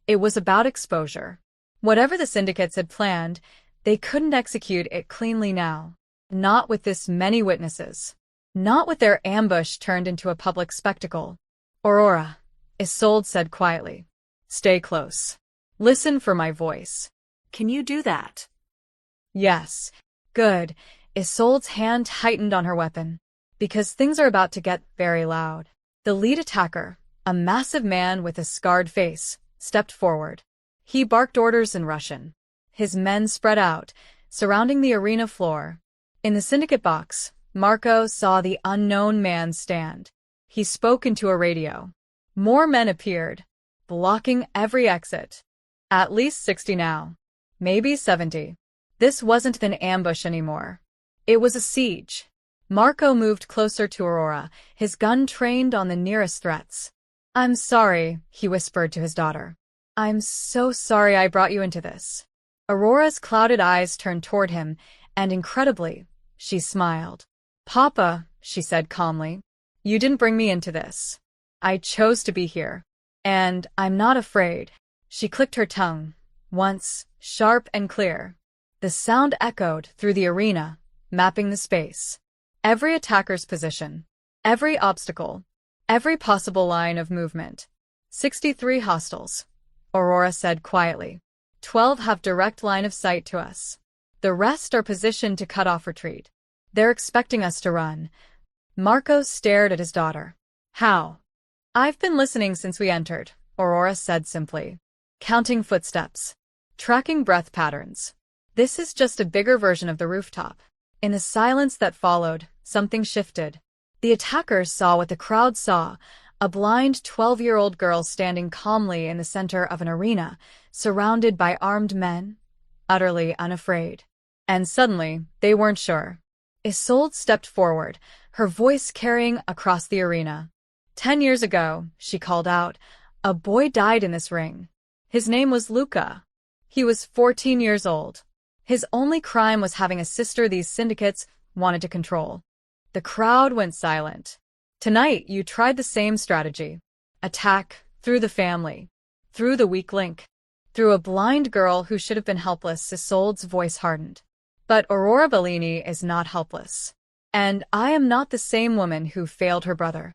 It was about exposure. Whatever the syndicates had planned, they couldn't execute it cleanly now. Not with this many witnesses. Not with their ambush turned into a public spectacle. Aurora, Isolde said quietly. Stay close. Listen for my voice. Can you do that? Yes. Good. Isolde's hand tightened on her weapon. Because things are about to get very loud. The lead attacker, a massive man with a scarred face, stepped forward. He barked orders in Russian. His men spread out, surrounding the arena floor. In the syndicate box, Marco saw the unknown man stand. He spoke into a radio. More men appeared, blocking every exit. At least 60 now. Maybe 70. This wasn't an ambush anymore. It was a siege. Marco moved closer to Aurora, his gun trained on the nearest threats. I'm sorry, he whispered to his daughter. I'm so sorry I brought you into this. Aurora's clouded eyes turned toward him, and incredibly, she smiled. Papa, she said calmly, you didn't bring me into this. I chose to be here. And I'm not afraid. She clicked her tongue, once, sharp and clear. The sound echoed through the arena, mapping the space. Every attacker's position. Every obstacle. Every possible line of movement. 63 hostiles, Aurora said quietly. 12 have direct line of sight to us. The rest are positioned to cut off retreat. They're expecting us to run. Marco stared at his daughter. How? I've been listening since we entered, Aurora said simply. Counting footsteps. Tracking breath patterns. This is just a bigger version of the rooftop. In the silence that followed, something shifted. The attackers saw what the crowd saw, a blind 12-year-old girl standing calmly in the center of an arena, surrounded by armed men, utterly unafraid. And suddenly, they weren't sure. Isolde stepped forward, her voice carrying across the arena. 10 years ago, she called out, a boy died in this ring. His name was Luca. He was 14 years old. His only crime was having a sister these syndicates wanted to control. The crowd went silent. Tonight, you tried the same strategy. Attack, through the family. Through the weak link. Through a blind girl who should have been helpless. Isolde's voice hardened. But Aurora Bellini is not helpless. And I am not the same woman who failed her brother.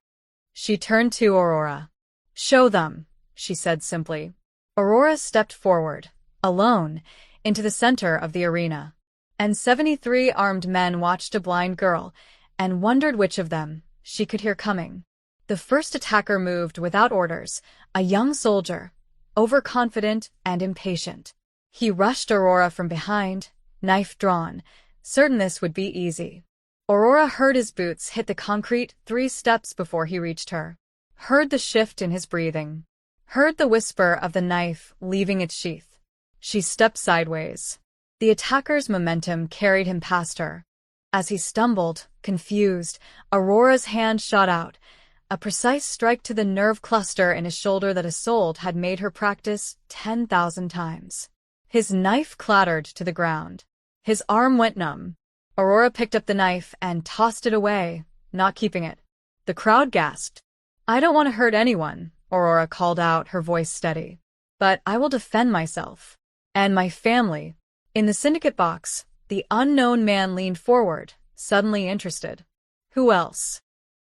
She turned to Aurora. Show them, she said simply. Aurora stepped forward, alone, into the center of the arena. And 73 armed men watched a blind girl and wondered which of them she could hear coming. The first attacker moved without orders, a young soldier, overconfident and impatient. He rushed Aurora from behind, knife drawn, certain this would be easy. Aurora heard his boots hit the concrete 3 steps before he reached her, heard the shift in his breathing, heard the whisper of the knife leaving its sheath. She stepped sideways. The attacker's momentum carried him past her. As he stumbled, confused, Aurora's hand shot out, a precise strike to the nerve cluster in his shoulder that Isolde had made her practice 10,000 times. His knife clattered to the ground. His arm went numb. Aurora picked up the knife and tossed it away, not keeping it. The crowd gasped. I don't want to hurt anyone, Aurora called out, her voice steady. But I will defend myself. And my family. In the syndicate box, the unknown man leaned forward, suddenly interested. Who else?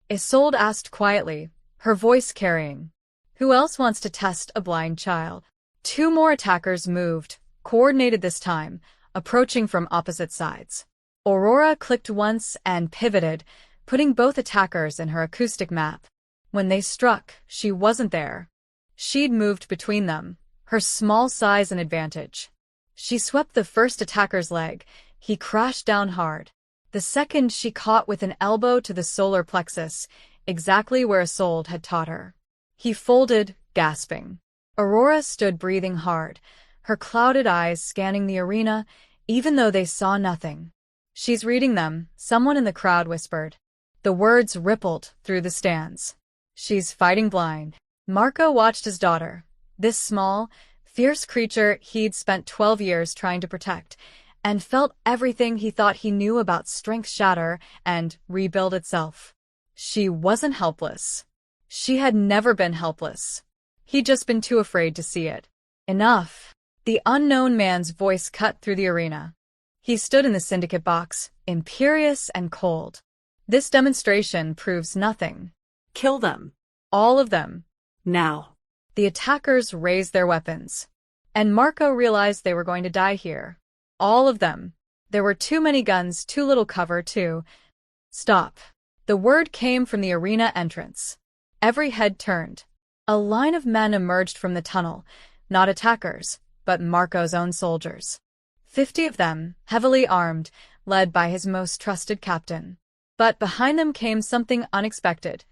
Isolde asked quietly, her voice carrying. Who else wants to test a blind child? 2 more attackers moved, coordinated this time, approaching from opposite sides. Aurora clicked once and pivoted, putting both attackers in her acoustic map. When they struck, she wasn't there. She'd moved between them, her small size an advantage. She swept the first attacker's leg. He crashed down hard. The second she caught with an elbow to the solar plexus, exactly where Isolde had taught her. He folded, gasping. Aurora stood breathing hard, her clouded eyes scanning the arena, even though they saw nothing. She's reading them, someone in the crowd whispered. The words rippled through the stands. She's fighting blind. Marco watched his daughter, this small, fierce creature he'd spent 12 years trying to protect, and felt everything he thought he knew about strength shatter and rebuild itself. She wasn't helpless. She had never been helpless. He'd just been too afraid to see it. Enough. The unknown man's voice cut through the arena. He stood in the syndicate box, imperious and cold. This demonstration proves nothing. Kill them. All of them. Now. The attackers raised their weapons. And Marco realized they were going to die here. All of them. There were too many guns, too little cover, too. Stop. The word came from the arena entrance. Every head turned. A line of men emerged from the tunnel, not attackers, but Marco's own soldiers. 50 of them, heavily armed, led by his most trusted captain. But behind them came something unexpected.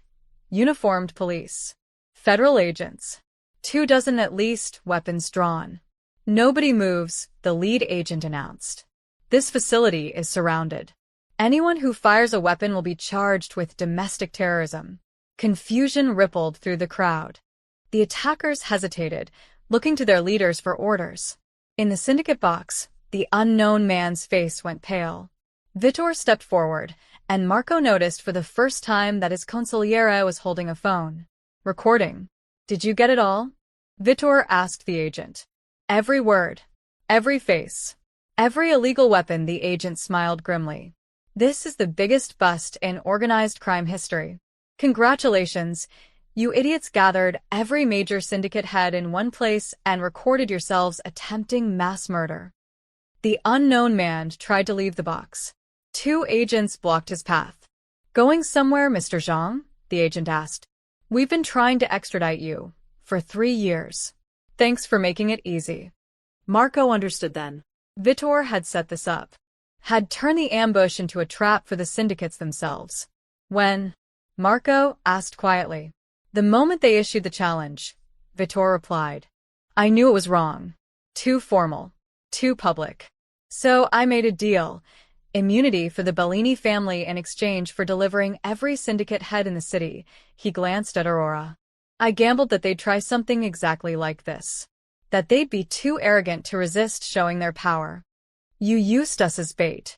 Uniformed police. Federal agents. 24 at least, weapons drawn. Nobody moves, the lead agent announced. This facility is surrounded. Anyone who fires a weapon will be charged with domestic terrorism. Confusion rippled through the crowd. The attackers hesitated, looking to their leaders for orders. In the syndicate box, the unknown man's face went pale. Vitor stepped forward, and Marco noticed for the first time that his consigliere was holding a phone. Recording. Did you get it all? Vitor asked the agent. Every word. Every face. Every illegal weapon, the agent smiled grimly. This is the biggest bust in organized crime history. Congratulations. You idiots gathered every major syndicate head in one place and recorded yourselves attempting mass murder. The unknown man tried to leave the box. 2 agents blocked his path. Going somewhere, Mr. Zhang? The agent asked. We've been trying to extradite you for 3 years. Thanks for making it easy. Marco understood then. Vitor had set this up. Had turned the ambush into a trap for the syndicates themselves. When? Marco asked quietly. The moment they issued the challenge, Vitor replied. I knew it was wrong. Too formal. Too public. So I made a deal. Immunity for the Bellini family in exchange for delivering every syndicate head in the city. He glanced at Aurora. I gambled that they'd try something exactly like this. That they'd be too arrogant to resist showing their power. You used us as bait.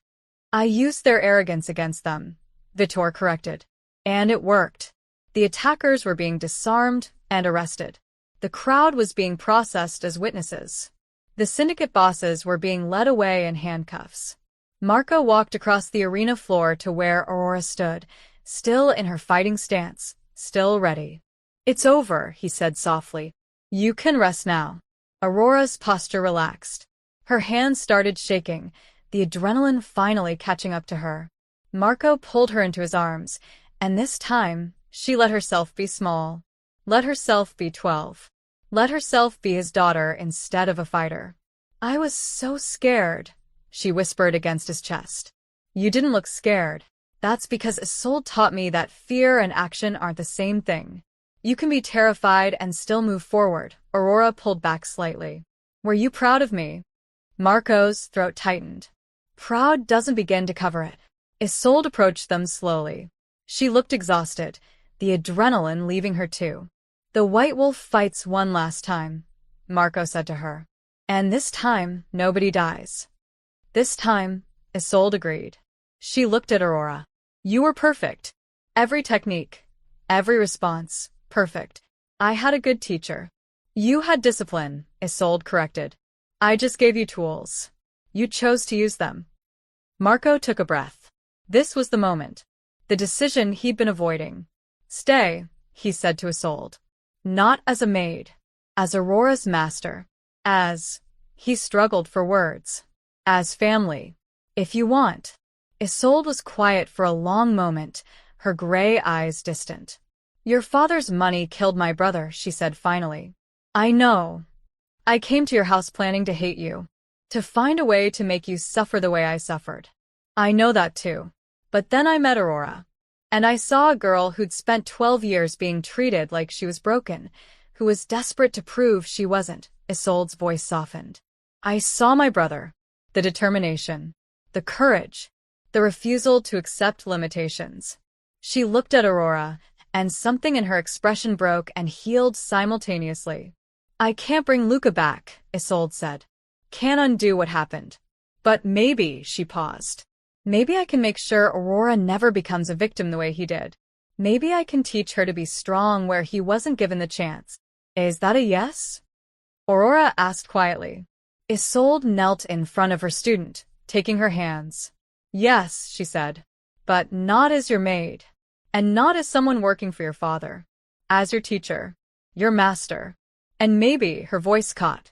I used their arrogance against them, Vitor corrected. And it worked. The attackers were being disarmed and arrested. The crowd was being processed as witnesses. The syndicate bosses were being led away in handcuffs. Marco walked across the arena floor to where Aurora stood, still in her fighting stance, still ready. "It's over," he said softly. "You can rest now." Aurora's posture relaxed. Her hands started shaking, the adrenaline finally catching up to her. Marco pulled her into his arms, and this time, she let herself be small. Let herself be 12. Let herself be his daughter instead of a fighter. "I was so scared," she whispered against his chest. "You didn't look scared. That's because Isolde taught me that fear and action aren't the same thing. You can be terrified and still move forward." Aurora pulled back slightly. "Were you proud of me?" Marco's throat tightened. Proud doesn't begin to cover it. Isolde approached them slowly. She looked exhausted, the adrenaline leaving her too. "The White Wolf fights one last time," Marco said to her. "And this time, nobody dies." "This time," Isolde agreed. She looked at Aurora. "You were perfect. Every technique, every response, perfect. I had a good teacher." "You had discipline," Isolde corrected. "I just gave you tools. You chose to use them." Marco took a breath. This was the moment. The decision he'd been avoiding. "Stay," he said to Isolde. "Not as a maid. As Aurora's master. He struggled for words. As family. If you want." Isolde was quiet for a long moment, her gray eyes distant. "Your father's money killed my brother," she said finally. "I know. I came to your house planning to hate you. To find a way to make you suffer the way I suffered. I know that too. But then I met Aurora. And I saw a girl who'd spent 12 years being treated like she was broken, who was desperate to prove she wasn't." Isolde's voice softened. "I saw my brother. The determination. The courage. The refusal to accept limitations." She looked at Aurora, and something in her expression broke and healed simultaneously. "I can't bring Luca back," Isolde said. "Can't undo what happened. But maybe," she paused. "Maybe I can make sure Aurora never becomes a victim the way he did. Maybe I can teach her to be strong where he wasn't given the chance." "Is that a yes?" Aurora asked quietly. Isolde knelt in front of her student, taking her hands. "Yes," she said. "But not as your maid. And not as someone working for your father. As your teacher. Your master. And maybe," her voice caught,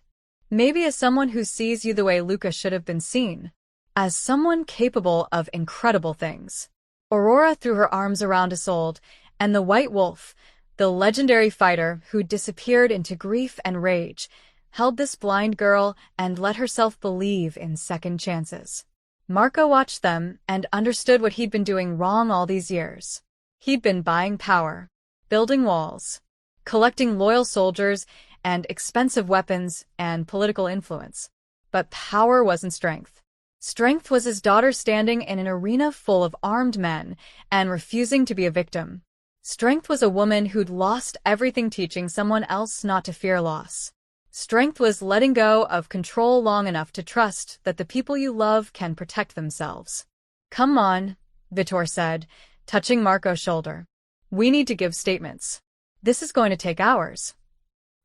"maybe as someone who sees you the way Luca should have been seen. As someone capable of incredible things." Aurora threw her arms around Isolde, and the White Wolf, the legendary fighter who disappeared into grief and rage, held this blind girl and let herself believe in second chances. Marco watched them and understood what he'd been doing wrong all these years. He'd been buying power, building walls, collecting loyal soldiers and expensive weapons and political influence. But power wasn't strength. Strength was his daughter standing in an arena full of armed men and refusing to be a victim. Strength was a woman who'd lost everything teaching someone else not to fear loss. Strength was letting go of control long enough to trust that the people you love can protect themselves. "Come on," Vitor said, touching Marco's shoulder. "We need to give statements. This is going to take hours."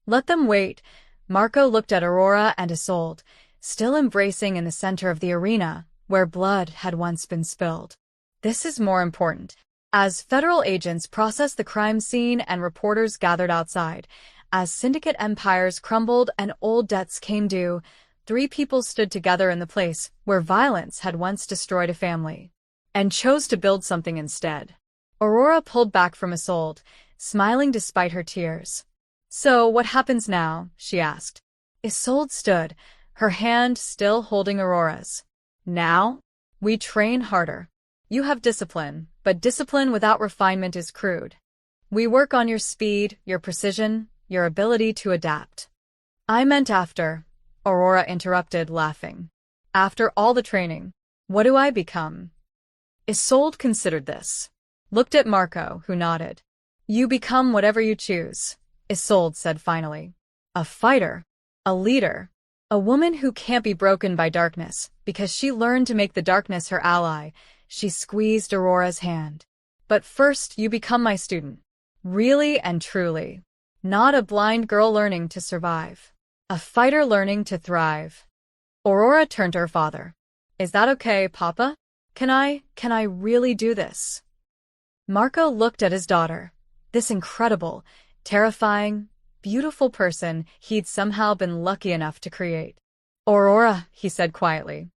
"Let them wait." Marco looked at Aurora and Isolde, still embracing in the center of the arena, where blood had once been spilled. "This is more important." As federal agents processed the crime scene and reporters gathered outside, as syndicate empires crumbled and old debts came due, 3 people stood together in the place where violence had once destroyed a family, and chose to build something instead. Aurora pulled back from Isolde, smiling despite her tears. "So, what happens now?" she asked. Isolde stood, her hand still holding Aurora's. "Now? We train harder. You have discipline, but discipline without refinement is crude. We work on your speed, your precision, your ability to adapt." "I meant after," Aurora interrupted, laughing. "After all the training, what do I become?" Isolde considered this. Looked at Marco, who nodded. "You become whatever you choose," Isolde said finally. "A fighter. A leader. A woman who can't be broken by darkness, because she learned to make the darkness her ally." She squeezed Aurora's hand. "But first you become my student. Really and truly. Not a blind girl learning to survive. A fighter learning to thrive." Aurora turned to her father. Is that okay, Papa? Can I really do this? Marco looked at his daughter, this incredible, terrifying, beautiful person he'd somehow been lucky enough to create. Aurora, he said quietly,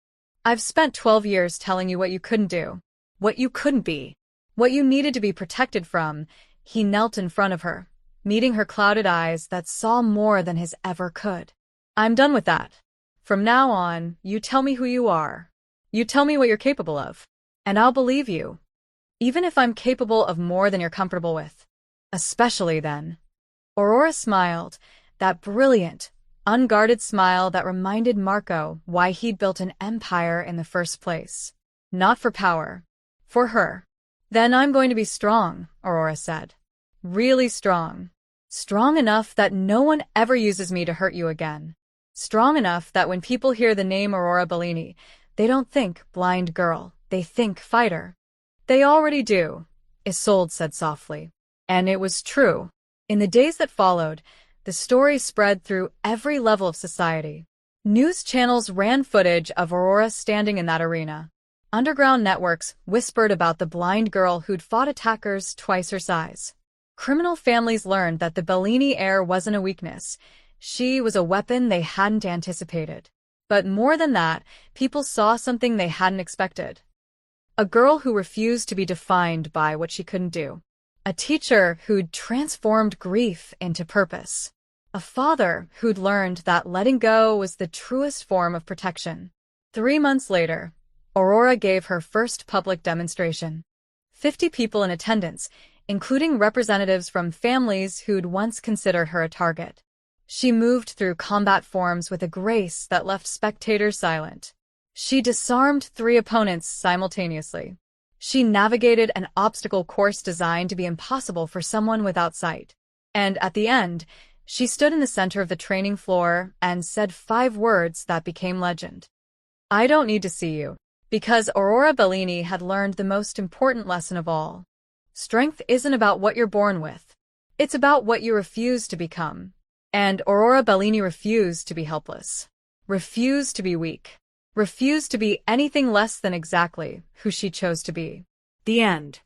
I've spent 12 years telling you what you couldn't do, what you couldn't be, what you needed to be protected from. He knelt in front of her, meeting her clouded eyes that saw more than his ever could. I'm done with that. From now on, you tell me who you are. You tell me what you're capable of, and I'll believe you. Even if I'm capable of more than you're comfortable with. Especially then. Aurora smiled, that brilliant, unguarded smile that reminded Marco why he'd built an empire in the first place. Not for power. For her. Then I'm going to be strong, Aurora said. Really strong. Strong enough that no one ever uses me to hurt you again. Strong enough that when people hear the name Aurora Bellini, they don't think blind girl, they think fighter. They already do, Isolde said softly. And it was true. In the days that followed, the story spread through every level of society. News channels ran footage of Aurora standing in that arena. Underground networks whispered about the blind girl who'd fought attackers twice her size. Criminal families learned that the Bellini heir wasn't a weakness. She was a weapon they hadn't anticipated. But more than that, people saw something they hadn't expected. A girl who refused to be defined by what she couldn't do. A teacher who'd transformed grief into purpose. A father who'd learned that letting go was the truest form of protection. 3 months later, Aurora gave her first public demonstration. 50 people in attendance, including representatives from families who'd once considered her a target. She moved through combat forms with a grace that left spectators silent. She disarmed 3 opponents simultaneously. She navigated an obstacle course designed to be impossible for someone without sight. And at the end, she stood in the center of the training floor and said 5 words that became legend. I don't need to see you. Because Aurora Bellini had learned the most important lesson of all. Strength isn't about what you're born with. It's about what you refuse to become. And Aurora Bellini refused to be helpless. Refused to be weak. Refused to be anything less than exactly who she chose to be. The end.